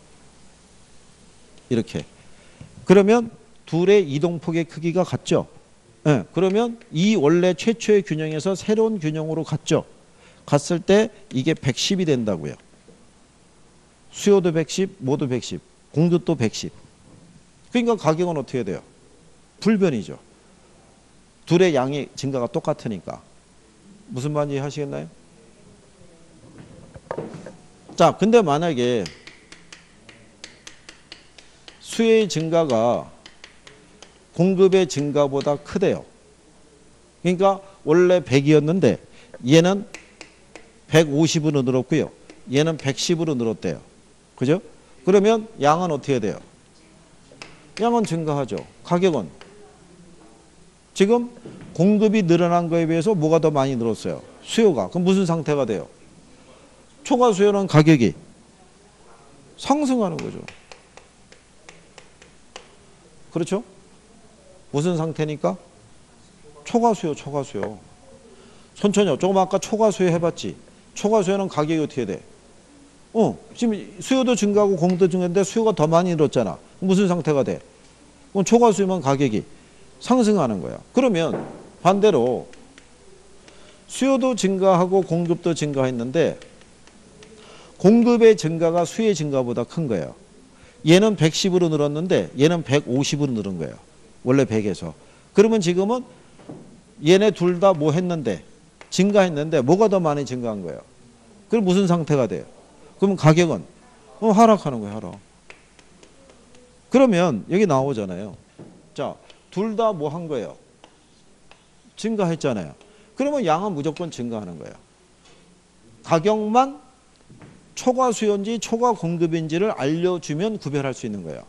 이렇게. 그러면 둘의 이동폭의 크기가 같죠? 네, 그러면 이 원래 최초의 균형에서 새로운 균형으로 갔죠? 갔을 때 이게 110이 된다고요. 수요도 110, 모두 110, 공급도 110. 그러니까 가격은 어떻게 돼요? 불변이죠. 둘의 양의 증가가 똑같으니까. 무슨 말인지 하시겠나요? 자, 근데 만약에 수요의 증가가 공급의 증가보다 크대요. 그러니까 원래 100이었는데 얘는 150으로 늘었고요. 얘는 110으로 늘었대요. 그죠? 그러면 양은 어떻게 돼요? 양은 증가하죠. 가격은 지금 공급이 늘어난 거에 비해서 뭐가 더 많이 늘었어요? 수요가. 그럼 무슨 상태가 돼요? 초과 수요는 가격이 상승하는 거죠. 그렇죠? 무슨 상태니까? 초과 수요, 초과 수요. 천천히요. 조금 아까 초과 수요 해봤지? 초과 수요는 가격이 어떻게 돼? 지금 수요도 증가하고 공급도 증가했는데 수요가 더 많이 늘었잖아. 무슨 상태가 돼? 그럼 초과 수요면 가격이 상승하는 거야. 그러면 반대로 수요도 증가하고 공급도 증가했는데 공급의 증가가 수요의 증가보다 큰 거예요. 얘는 110으로 늘었는데 얘는 150으로 늘은 거예요. 원래 100에서. 그러면 지금은 얘네 둘 다 뭐 했는데 증가했는데 뭐가 더 많이 증가한 거예요? 그럼 무슨 상태가 돼요? 그러면 가격은 하락하는 거예요. 하락. 그러면 여기 나오잖아요. 자, 둘 다 뭐 한 거예요? 증가했잖아요. 그러면 양은 무조건 증가하는 거예요. 가격만 초과 수요인지 초과 공급인지를 알려주면 구별할 수 있는 거예요.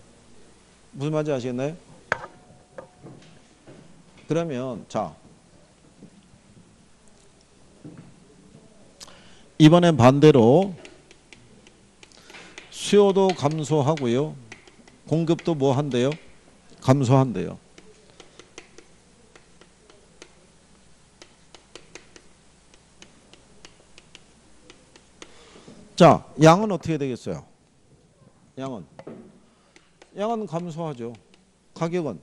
무슨 말인지 아시겠나요? 그러면 자, 이번엔 반대로 수요도 감소하고요. 공급도 뭐 한대요? 감소한대요. 자, 양은 어떻게 되겠어요? 양은 감소하죠. 가격은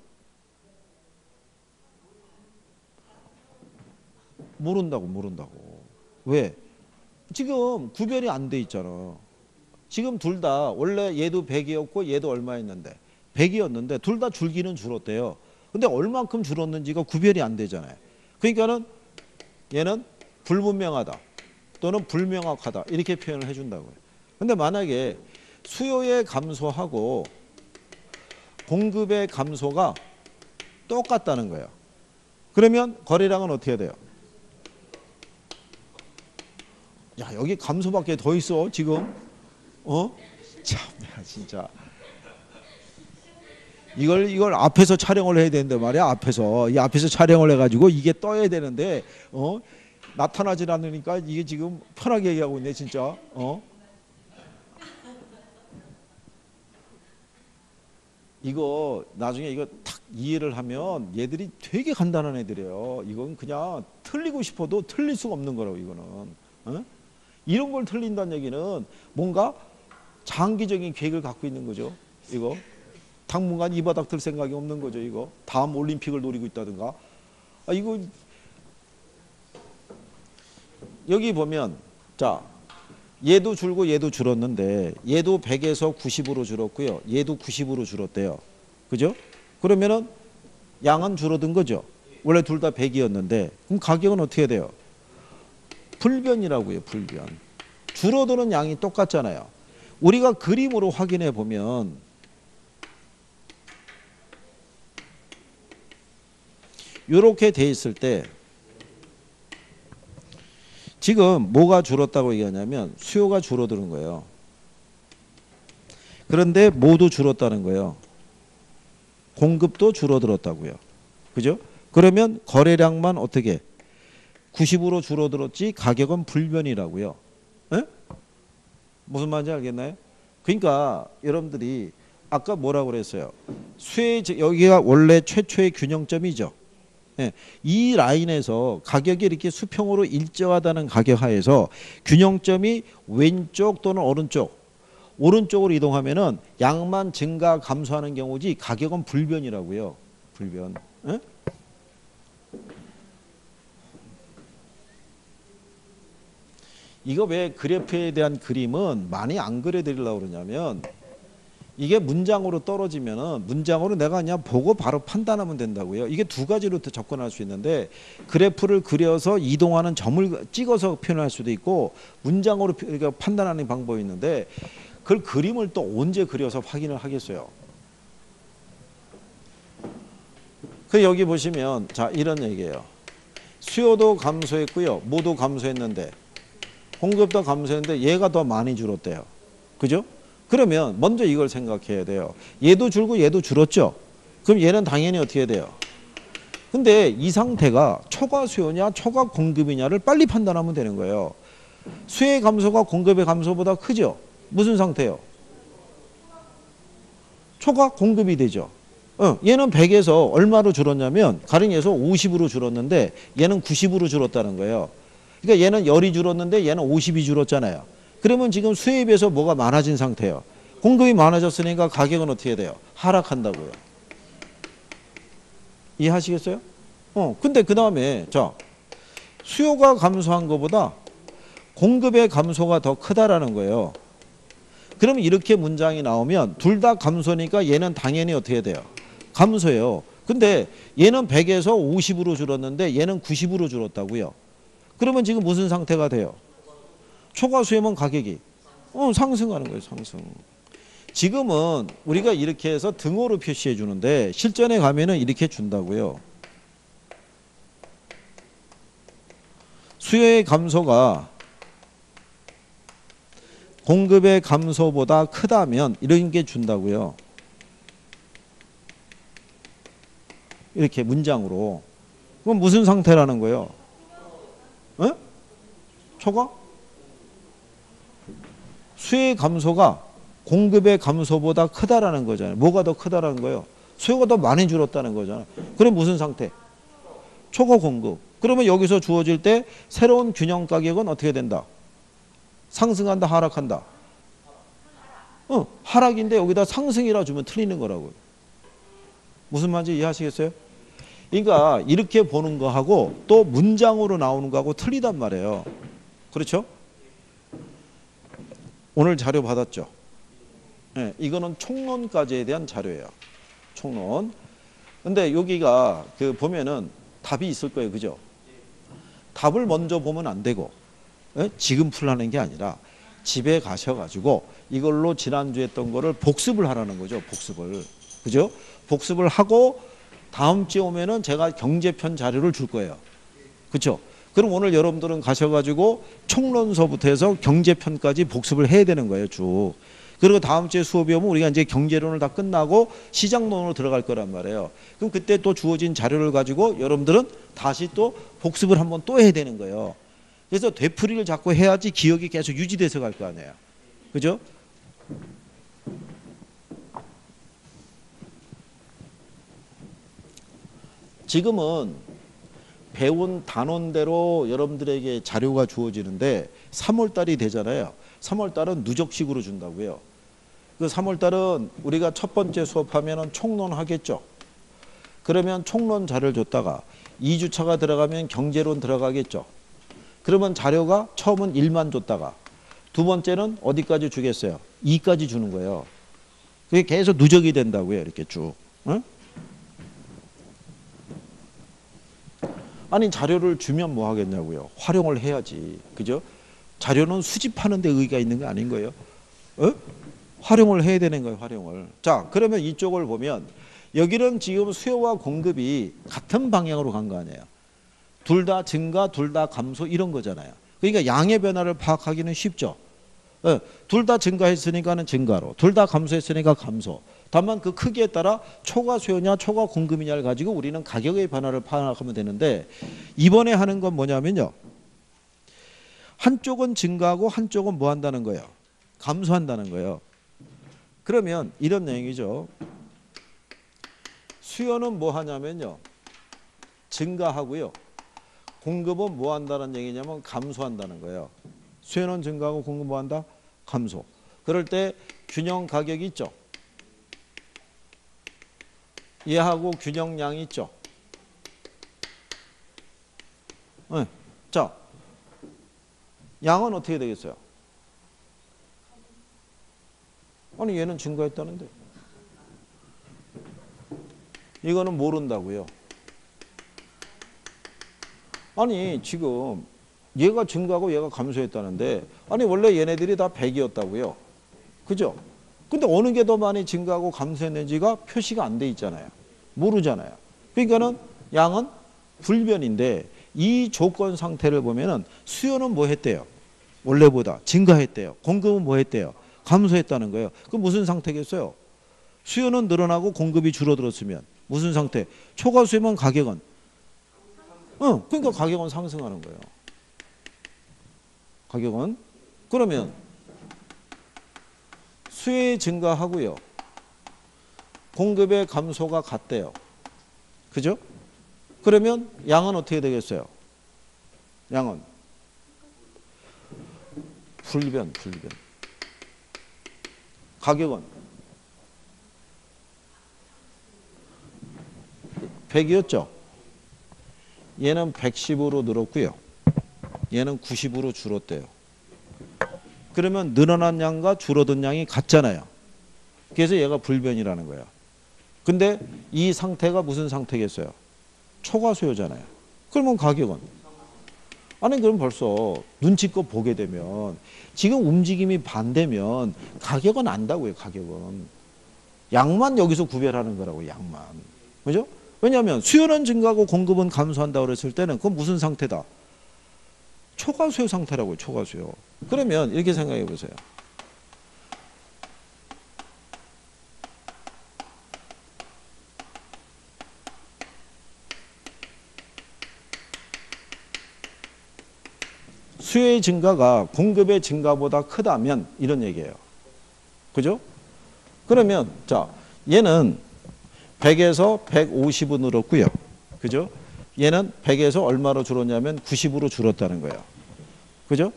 모른다고. 왜? 지금 구별이 안 돼 있잖아. 지금 둘 다 원래 얘도 100이었고 얘도 얼마였는데 100이었는데 둘 다 줄기는 줄었대요. 근데 얼만큼 줄었는지가 구별이 안 되잖아요. 그러니까는 얘는 불분명하다 또는 불명확하다 이렇게 표현을 해준다고요. 근데 만약에 수요의 감소하고 공급의 감소가 똑같다는 거예요. 그러면 거래량은 어떻게 돼요? 야, 여기 감소밖에 더 있어 지금. 참나 진짜. 이걸 앞에서 촬영을 해야 되는데 말이야. 이 앞에서 촬영을 해가지고 이게 떠야 되는데 나타나질 않으니까 이게 지금 편하게 얘기하고 있네 진짜. 이거 나중에 이거 탁 이해를 하면 얘들이 되게 간단한 애들이에요. 이건 그냥 틀리고 싶어도 틀릴 수가 없는 거라고 이거는. 이런 걸 틀린다는 얘기는 뭔가 장기적인 계획을 갖고 있는 거죠. 이거 당분간 이 바닥 들 생각이 없는 거죠. 이거 다음 올림픽을 노리고 있다든가. 이거 여기 보면 자, 얘도 줄고 얘도 줄었는데 얘도 100에서 90으로 줄었고요. 얘도 90으로 줄었대요. 그죠? 그러면은 양은 줄어든 거죠. 원래 둘 다 100이었는데 그럼 가격은 어떻게 돼요? 불변이라고요. 불변. 줄어드는 양이 똑같잖아요. 우리가 그림으로 확인해 보면 이렇게 돼 있을 때 지금 뭐가 줄었다고 얘기하냐면 수요가 줄어드는 거예요. 그런데 모두 줄었다는 거예요. 공급도 줄어들었다고요. 그죠? 그러면 거래량만 어떻게 90으로 줄어들었지 가격은 불변이라고요. 에? 무슨 말인지 알겠나요? 그러니까 여러분들이 아까 뭐라고 그랬어요? 여기가 원래 최초의 균형점이죠. 예, 이 라인에서 가격이 이렇게 수평으로 일정하다는 가격 하에서 균형점이 왼쪽 또는 오른쪽으로 이동하면은 양만 증가 감소하는 경우지 가격은 불변이라고요. 불변. 예? 이거 왜 그래프에 대한 그림은 많이 안 그려드리려고 그러냐면 이게 문장으로 떨어지면은 문장으로 내가 그냥 보고 바로 판단하면 된다고요. 이게 두 가지로 접근할 수 있는데 그래프를 그려서 이동하는 점을 찍어서 표현할 수도 있고 문장으로 판단하는 방법이 있는데 그걸 그림을 또 언제 그려서 확인을 하겠어요. 그 여기 보시면 자 이런 얘기예요. 수요도 감소했고요. 뭐도 감소했는데 공급도 감소했는데 얘가 더 많이 줄었대요. 그죠? 그러면 먼저 이걸 생각해야 돼요. 얘도 줄고 얘도 줄었죠. 그럼 얘는 당연히 어떻게 돼요? 근데 이 상태가 초과 수요냐 초과 공급이냐를 빨리 판단하면 되는 거예요. 수요의 감소가 공급의 감소보다 크죠. 무슨 상태예요? 초과 공급이 되죠. 얘는 100에서 얼마로 줄었냐면 가령해서 50으로 줄었는데 얘는 90으로 줄었다는 거예요. 그러니까 얘는 10이 줄었는데 얘는 50이 줄었잖아요. 그러면 지금 수요에 비해서 뭐가 많아진 상태예요. 공급이 많아졌으니까 가격은 어떻게 돼요? 하락한다고요. 이해하시겠어요? 근데 그 다음에 자 수요가 감소한 것보다 공급의 감소가 더 크다라는 거예요. 그러면 이렇게 문장이 나오면 둘 다 감소니까 얘는 당연히 어떻게 돼요? 감소해요. 근데 얘는 100에서 50으로 줄었는데 얘는 90으로 줄었다고요. 그러면 지금 무슨 상태가 돼요? 초과 수요면 가격이 상승하는 거예요. 상승. 지금은 우리가 이렇게 해서 등호로 표시해 주는데 실전에 가면은 이렇게 준다고요. 수요의 감소가 공급의 감소보다 크다면 이런 게 준다고요. 이렇게 문장으로. 그럼 무슨 상태라는 거예요? 초과? 수요의 감소가 공급의 감소보다 크다라는 거잖아요. 뭐가 더 크다라는 거예요? 수요가 더 많이 줄었다는 거잖아요. 그럼 무슨 상태? 초과 공급. 그러면 여기서 주어질 때 새로운 균형 가격은 어떻게 된다? 상승한다, 하락한다? 하락인데 여기다 상승이라 주면 틀리는 거라고요. 무슨 말인지 이해하시겠어요? 그러니까 이렇게 보는 거하고 또 문장으로 나오는 거하고 틀리단 말이에요. 그렇죠? 오늘 자료 받았죠? 네, 이거는 총론까지에 대한 자료예요. 총론. 근데 여기가 그 보면은 답이 있을 거예요. 그죠? 답을 먼저 보면 안 되고 지금 풀라는 게 아니라 집에 가셔가지고 이걸로 지난주에 했던 거를 복습을 하라는 거죠. 복습을. 그죠? 복습을 하고 다음 주에 오면은 제가 경제편 자료를 줄 거예요. 그렇죠? 그럼 오늘 여러분들은 가셔가지고 총론서부터 해서 경제편까지 복습을 해야 되는 거예요. 쭉. 그리고 다음 주에 수업이 오면 우리가 이제 경제론을 다 끝나고 시장론으로 들어갈 거란 말이에요. 그럼 그때 또 주어진 자료를 가지고 여러분들은 다시 또 복습을 한번 또 해야 되는 거예요. 그래서 되풀이를 자꾸 해야지 기억이 계속 유지돼서 갈 거 아니에요. 그죠? 지금은 배운 단원대로 여러분들에게 자료가 주어지는데 3월달이 되잖아요. 3월달은 누적식으로 준다고요. 그 3월달은 우리가 첫 번째 수업하면 총론 하겠죠. 그러면 총론 자료를 줬다가 2주차가 들어가면 경제론 들어가겠죠. 그러면 자료가 처음은 1만 줬다가 두 번째는 어디까지 주겠어요? 2까지 주는 거예요. 그게 계속 누적이 된다고요. 이렇게 쭉. 응? 아니 자료를 주면 뭐 하겠냐고요. 활용을 해야지. 그죠? 자료는 수집하는 데 의의가 있는 거 아닌 거예요. 활용을 해야 되는 거예요. 활용을. 자 그러면 이쪽을 보면 여기는 지금 수요와 공급이 같은 방향으로 간 거 아니에요. 둘 다 증가, 둘 다 감소 이런 거잖아요. 그러니까 양의 변화를 파악하기는 쉽죠. 둘 다 증가했으니까는 증가로, 둘 다 감소했으니까 감소. 다만 그 크기에 따라 초과 수요냐 초과 공급이냐를 가지고 우리는 가격의 변화를 파악하면 되는데 이번에 하는 건 뭐냐면요. 한쪽은 증가하고 한쪽은 뭐 한다는 거예요? 감소한다는 거예요. 그러면 이런 내용이죠. 수요는 뭐 하냐면요. 증가하고요. 공급은 뭐 한다는 얘기냐면 감소한다는 거예요. 수요는 증가하고 공급 뭐 한다? 감소. 그럴 때 균형 가격이 있죠. 얘하고 균형량이 있죠. 네. 자, 양은 어떻게 되겠어요? 아니 얘는 증가했다는데. 이거는 모른다고요. 아니 지금 얘가 증가하고 얘가 감소했다는데 아니 원래 얘네들이 다 100이었다고요. 그죠? 근데 어느 게 더 많이 증가하고 감소했는지가 표시가 안 돼 있잖아요. 모르잖아요. 그러니까는 양은 불변인데 이 조건 상태를 보면은 수요는 뭐 했대요? 원래보다 증가했대요. 공급은 뭐 했대요? 감소했다는 거예요. 그럼 무슨 상태겠어요? 수요는 늘어나고 공급이 줄어들었으면 무슨 상태? 초과수요면 가격은 그러니까 가격은 상승하는 거예요. 가격은 그러면 수요의 증가하고요. 공급의 감소가 같대요. 그죠? 그러면 양은 어떻게 되겠어요? 양은 불변. 가격은 100이었죠? 얘는 110으로 늘었고요. 얘는 90으로 줄었대요. 그러면 늘어난 양과 줄어든 양이 같잖아요. 그래서 얘가 불변이라는 거예요. 근데 이 상태가 무슨 상태겠어요? 초과수요잖아요. 그러면 가격은? 아니 그럼 벌써 눈치껏 보게 되면 지금 움직임이 반대면 가격은 안다고요. 가격은. 양만 여기서 구별하는 거라고. 양만. 그죠? 왜냐하면 수요는 증가하고 공급은 감소한다고 그랬을 때는 그건 무슨 상태다? 초과수요 상태라고요. 초과수요. 그러면 이렇게 생각해 보세요. 수요의 증가가 공급의 증가보다 크다면 이런 얘기예요. 그죠? 그러면 자 얘는 100에서 150은 늘었고요. 그죠? 얘는 100에서 얼마로 줄었냐면 90으로 줄었다는 거예요. 그죠?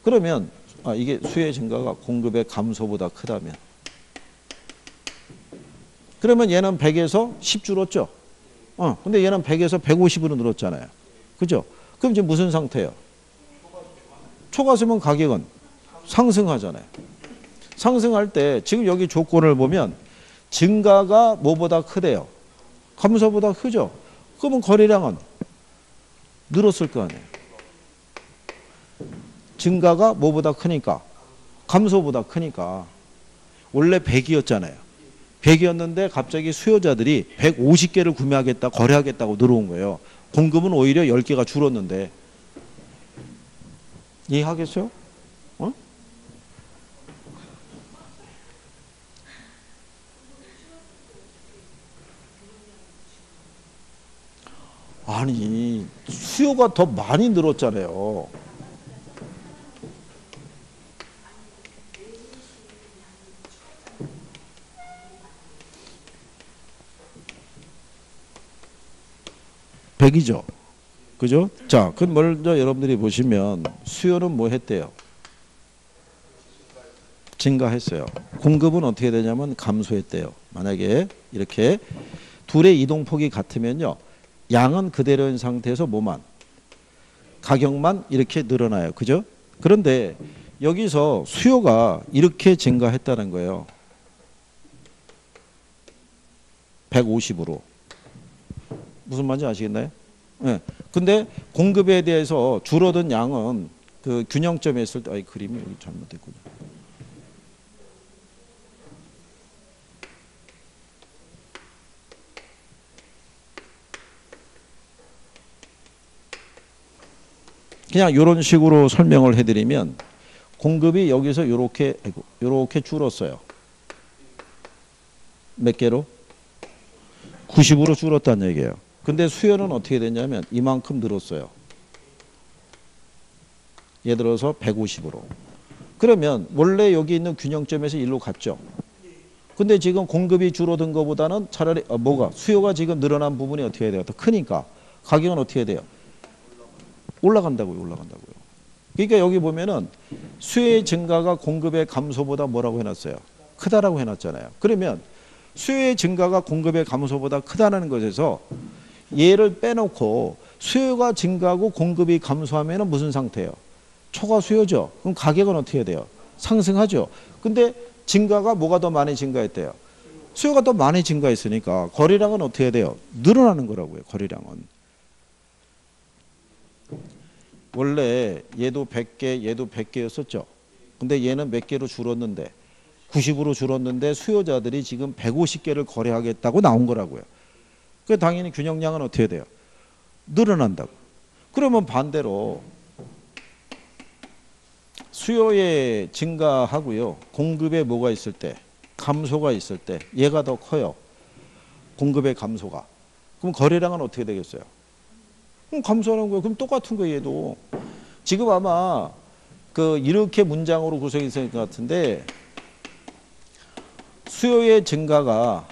그러면 이게 수요의 증가가 공급의 감소보다 크다면 그러면 얘는 100에서 10 줄었죠? 근데 얘는 100에서 150으로 늘었잖아요. 그죠? 그럼 이제 무슨 상태예요? 초과수면 가격은 상승하잖아요. 상승할 때 지금 여기 조건을 보면 증가가 뭐보다 크대요? 감소보다 크죠? 그러면 거래량은 늘었을 거 아니에요. 증가가 뭐보다 크니까? 감소보다 크니까. 원래 100이었잖아요. 100이었는데 갑자기 수요자들이 150개를 구매하겠다, 거래하겠다고 들어온 거예요. 공급은 오히려 10개가 줄었는데. 이해하겠어요? 아니 수요가 더 많이 늘었잖아요. 백이죠. 그죠? 자, 그럼 먼저 여러분들이 보시면 수요는 뭐 했대요? 증가했어요. 공급은 어떻게 되냐면 감소했대요. 만약에 이렇게 둘의 이동폭이 같으면요. 양은 그대로인 상태에서 뭐만? 가격만 이렇게 늘어나요. 그죠? 그런데 여기서 수요가 이렇게 증가했다는 거예요. 150으로. 무슨 말인지 아시겠나요? 네. 근데 공급에 대해서 줄어든 양은 그 균형점에 있을 때, 그림이 여기 잘못됐군요. 그냥 이런 식으로 설명을 해드리면 공급이 여기서 이렇게 줄었어요. 몇 개로? 90으로 줄었다는 얘기예요. 근데 수요는 어떻게 됐냐면 이만큼 늘었어요. 예를 들어서 150으로. 그러면 원래 여기 있는 균형점에서 일로 갔죠. 근데 지금 공급이 줄어든 것보다는 차라리 수요가 지금 늘어난 부분이 어떻게 돼요? 더 크니까 가격은 어떻게 돼요? 올라간다고요. 그러니까 여기 보면은 수요의 증가가 공급의 감소보다 뭐라고 해놨어요? 크다라고 해놨잖아요. 그러면 수요의 증가가 공급의 감소보다 크다는 것에서 얘를 빼놓고 수요가 증가하고 공급이 감소하면 무슨 상태예요? 초과수요죠. 그럼 가격은 어떻게 돼요? 상승하죠. 근데 증가가 뭐가 더 많이 증가했대요? 수요가 더 많이 증가했으니까 거래량은 어떻게 해야 돼요? 늘어나는 거라고요. 거래량은. 원래 얘도 100개, 얘도 100개였었죠. 근데 얘는 몇 개로 줄었는데 90으로 줄었는데 수요자들이 지금 150개를 거래하겠다고 나온 거라고요. 그 당연히 균형량은 어떻게 돼요? 늘어난다고. 그러면 반대로 수요의 증가하고요. 공급에 뭐가 있을 때? 감소가 있을 때 얘가 더 커요. 공급의 감소가. 그럼 거래량은 어떻게 되겠어요? 그럼 감소하는 거예요. 그럼 똑같은 거예요. 얘도. 지금 아마 이렇게 문장으로 구성이 있을 것 같은데 수요의 증가가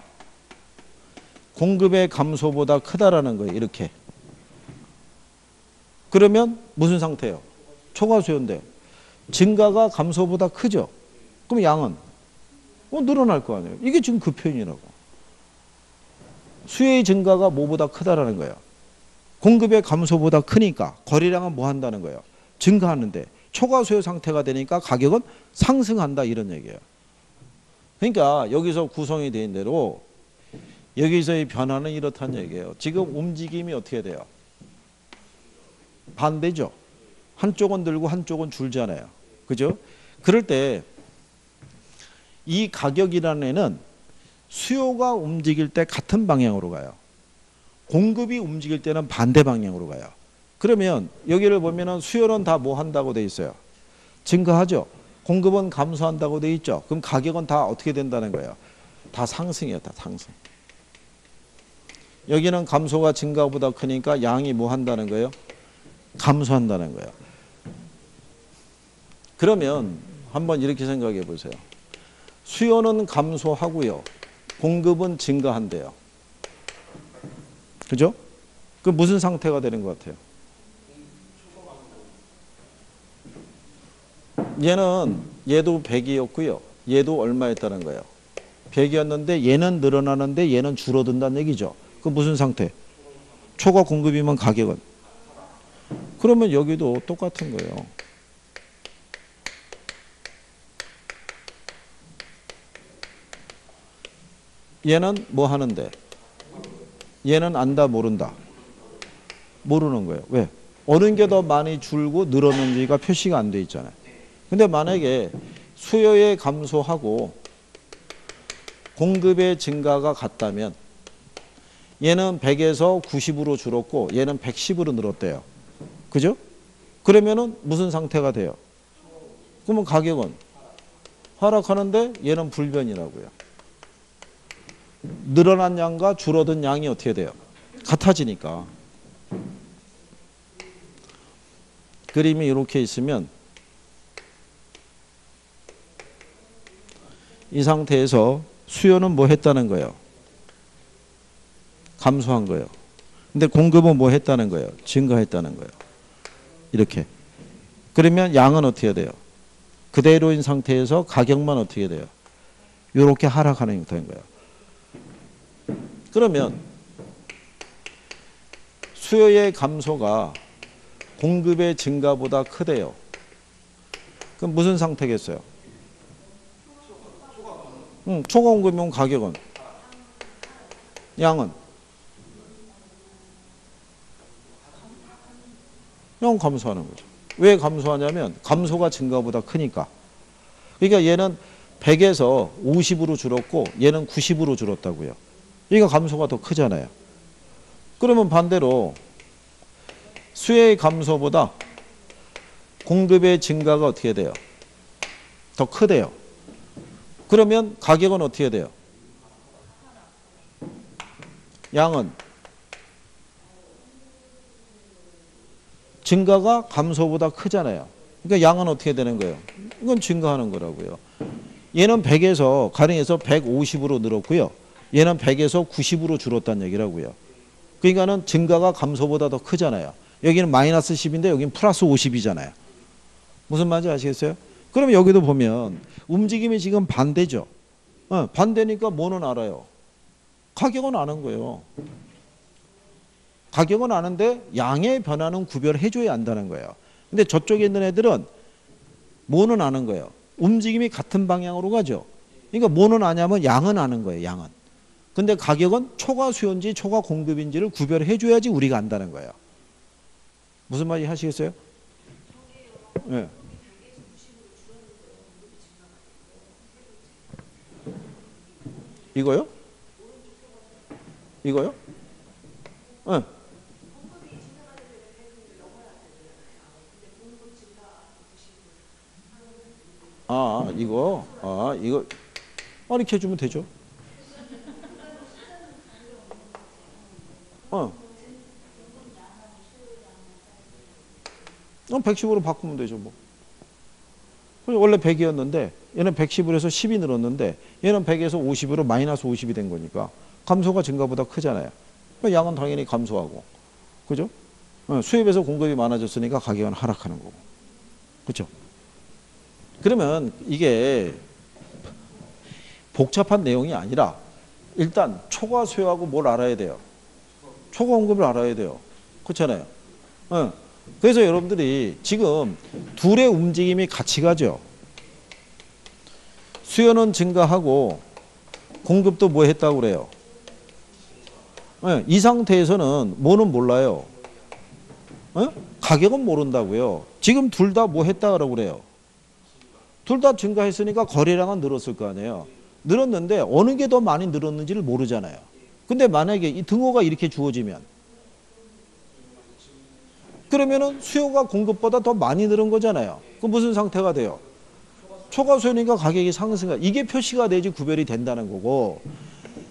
공급의 감소보다 크다라는 거예요. 이렇게. 그러면 무슨 상태예요? 초과수요인데 증가가 감소보다 크죠. 그럼 양은 늘어날 거 아니에요. 이게 지금 그 표현이라고. 수요의 증가가 뭐보다 크다라는 거예요. 공급의 감소보다 크니까 거래량은 뭐 한다는 거예요? 증가하는데 초과수요 상태가 되니까 가격은 상승한다 이런 얘기예요. 그러니까 여기서 구성이 된 대로 여기서의 변화는 이렇다는 얘기예요. 지금 움직임이 어떻게 돼요? 반대죠. 한쪽은 늘고 한쪽은 줄잖아요. 그죠? 그럴 때 이 가격이라는 애는 수요가 움직일 때 같은 방향으로 가요. 공급이 움직일 때는 반대 방향으로 가요. 그러면 여기를 보면은 수요는 다 뭐 한다고 돼 있어요? 증가하죠. 공급은 감소한다고 돼 있죠. 그럼 가격은 다 어떻게 된다는 거예요? 다 상승이에요. 다 상승. 여기는 감소가 증가보다 크니까 양이 뭐 한다는 거예요? 감소한다는 거예요. 그러면 한번 이렇게 생각해 보세요. 수요는 감소하고요. 공급은 증가한대요. 그죠? 그 무슨 상태가 되는 것 같아요? 얘도 100이었고요. 얘도 얼마였다는 거예요? 100이었는데 얘는 늘어나는데 얘는 줄어든다는 얘기죠. 그 무슨 상태? 초과 공급이면 가격은? 그러면 여기도 똑같은 거예요. 얘는 뭐 하는데? 얘는 안다 모른다? 모르는 거예요. 왜? 어느 게 더 많이 줄고 늘었는지가 표시가 안 돼 있잖아요. 근데 만약에 수요의 감소하고 공급의 증가가 같다면 얘는 100에서 90으로 줄었고 얘는 110으로 늘었대요. 그죠? 그러면은 무슨 상태가 돼요? 그러면 가격은 하락하는데 얘는 불변이라고요. 늘어난 양과 줄어든 양이 어떻게 돼요? 같아지니까. 그림이 이렇게 있으면 이 상태에서 수요는 뭐 했다는 거예요? 감소한 거예요. 근데 공급은 뭐 했다는 거예요? 증가했다는 거예요. 이렇게. 그러면 양은 어떻게 해야 돼요? 그대로인 상태에서 가격만 어떻게 돼요? 이렇게 하락하는 형태인 거예요. 그러면 수요의 감소가 공급의 증가보다 크대요. 그럼 무슨 상태겠어요? 초과 공급이면 가격은? 양은? 양 감소하는 거죠. 왜 감소하냐면 감소가 증가보다 크니까. 그러니까 얘는 100에서 50으로 줄었고 얘는 90으로 줄었다고요. 이거 감소가 더 크잖아요. 그러면 반대로 수요의 감소보다 공급의 증가가 어떻게 돼요? 더 크대요. 그러면 가격은 어떻게 돼요? 양은? 증가가 감소보다 크잖아요. 그러니까 양은 어떻게 되는 거예요? 이건 증가하는 거라고요. 얘는 100에서 가령해서 150으로 늘었고요. 얘는 100에서 90으로 줄었다는 얘기라고요. 그러니까는 증가가 감소보다 더 크잖아요. 여기는 마이너스 10인데 여기는 플러스 50이잖아요. 무슨 말인지 아시겠어요? 그럼 여기도 보면 움직임이 지금 반대죠. 반대니까 뭐는 알아요? 가격은 아는 거예요. 가격은 아는데 양의 변화는 구별해줘야 한다는 거예요. 근데 저쪽에 있는 애들은 뭐는 아는 거예요? 움직임이 같은 방향으로 가죠. 그러니까 뭐는 아냐면 양은 아는 거예요. 양은. 근데 가격은 초과 수요인지 초과 공급인지를 구별해 줘야지 우리가 안다는 거예요. 무슨 말인지 하시겠어요? 네. 이거요? 이거요? 네. 이거 이렇게 해주면 되죠. 어. 110으로 바꾸면 되죠, 뭐. 원래 100이었는데 얘는 110으로 해서 10이 늘었는데 얘는 100에서 50으로 마이너스 50이 된 거니까 감소가 증가보다 크잖아요. 양은 당연히 감소하고. 그죠? 수입에서 공급이 많아졌으니까 가격은 하락하는 거고. 그렇죠? 그러면 이게 복잡한 내용이 아니라 일단 초과 수요하고 뭘 알아야 돼요? 초과 공급을 알아야 돼요. 그렇잖아요. 그래서 여러분들이 지금 둘의 움직임이 같이 가죠. 수요는 증가하고 공급도 뭐 했다고 그래요? 이 상태에서는 뭐는 몰라요? 가격은 모른다고요. 지금 둘 다 뭐 했다고 그래요? 둘 다 증가했으니까 거래량은 늘었을 거 아니에요. 늘었는데 어느 게 더 많이 늘었는지를 모르잖아요. 근데 만약에 이 등호가 이렇게 주어지면 그러면은 수요가 공급보다 더 많이 늘은 거잖아요. 그럼 무슨 상태가 돼요? 초과 수요니까 가격이 상승하. 이게 표시가 되지 구별이 된다는 거고.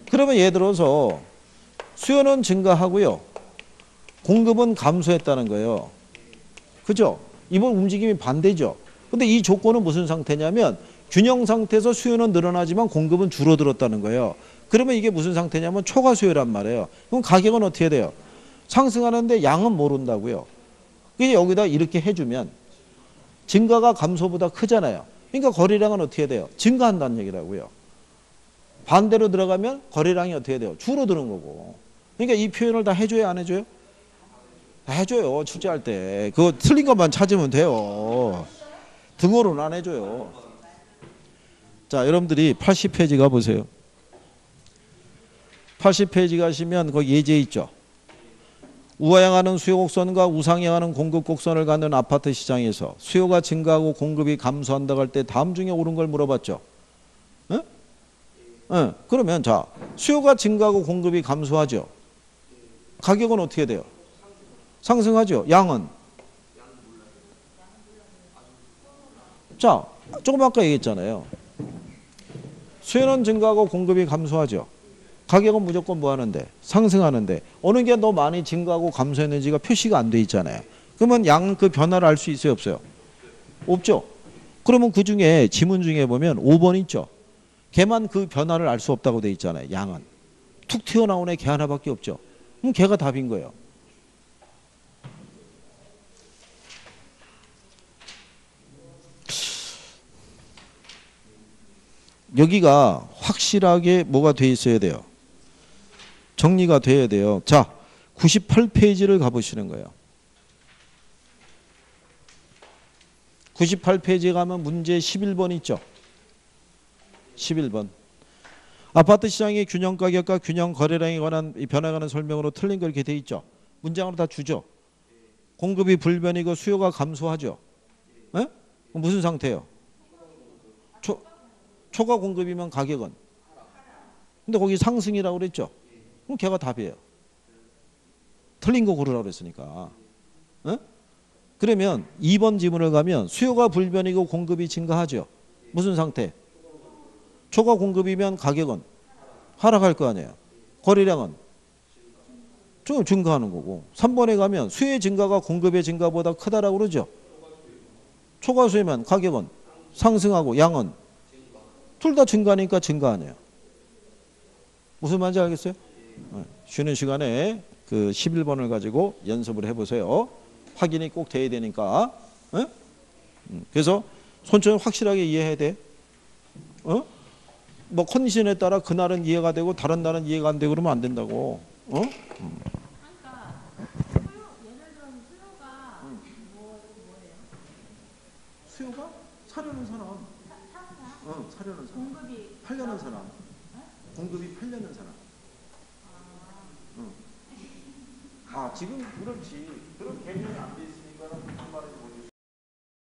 그러면 예를 들어서 수요는 증가하고요. 공급은 감소했다는 거예요. 그죠? 이번 움직임이 반대죠. 근데 이 조건은 무슨 상태냐면 균형 상태에서 수요는 늘어나지만 공급은 줄어들었다는 거예요. 그러면 이게 무슨 상태냐면 초과 수요란 말이에요. 그럼 가격은 어떻게 돼요? 상승하는데 양은 모른다고요. 그래서 여기다 이렇게 해주면 증가가 감소보다 크잖아요. 그러니까 거래량은 어떻게 돼요? 증가한다는 얘기라고요. 반대로 들어가면 거래량이 어떻게 돼요? 줄어드는 거고. 그러니까 이 표현을 다 해줘야 안 해줘요? 다 해줘요. 출제할 때. 그거 틀린 것만 찾으면 돼요. 등호로는 안 해줘요. 자, 여러분들이 80페이지 가보세요. 80페이지 가시면 거기 예제 있죠. 우하향하는 수요 곡선과 우상향하는 공급 곡선을 갖는 아파트 시장에서 수요가 증가하고 공급이 감소한다고 할 때 다음 중에 옳은 걸 물어봤죠. 그러면 자, 수요가 증가하고 공급이 감소하죠. 가격은 어떻게 돼요? 상승하죠. 양은? 자, 조금 아까 얘기했잖아요. 수요는 증가하고 공급이 감소하죠. 가격은 무조건 뭐 하는데? 상승하는데 어느 게 더 많이 증가하고 감소했는지가 표시가 안 돼 있잖아요. 그러면 양 그 변화를 알 수 있어요? 없어요? 없죠. 그러면 그 중에 지문 중에 보면 5번 있죠. 걔만 그 변화를 알 수 없다고 돼 있잖아요. 양은. 툭 튀어나온 애 걔 하나밖에 없죠. 그럼 걔가 답인 거예요. 여기가 확실하게 뭐가 돼 있어야 돼요? 정리가 돼야 돼요. 자, 98페이지를 가보시는 거예요. 98페이지에 가면 문제 11번 있죠. 11번. 아파트 시장의 균형 가격과 균형 거래량에 관한 변화가는 설명으로 틀린 거 이렇게 돼 있죠. 문장으로 다 주죠. 공급이 불변이고 수요가 감소하죠. 에? 무슨 상태예요? 초과 공급이면 가격은? 근데 거기 상승이라고 그랬죠. 그럼 걔가 답이에요. 틀린 거 고르라고 그랬으니까. 에? 그러면 2번 지문을 가면 수요가 불변이고 공급이 증가하죠. 무슨 상태? 초과 공급이면 가격은 하락할 거 아니에요. 거래량은 좀 증가하는 거고. 3번에 가면 수요의 증가가 공급의 증가보다 크다라고 그러죠. 초과 수요면 가격은 상승하고 양은 둘 다 증가하니까 증가하네요. 무슨 말인지 알겠어요? 쉬는 시간에 그 11번을 가지고 연습을 해보세요. 확인이 꼭 돼야 되니까. 그래서 손처럼 확실하게 이해해야 돼. 뭐 컨디션에 따라 그날은 이해가 되고 다른 날은 이해가 안 되고 그러면 안 된다고. 그러니까 예를 들어 수요가 뭐예요? 수요가 사려는 사람. 사려는 사람. 공급이 팔려는 사람. 공급이 팔려는 사람. 지금 그렇지. 그런 개념이 안 돼 있으니까 무슨 말인지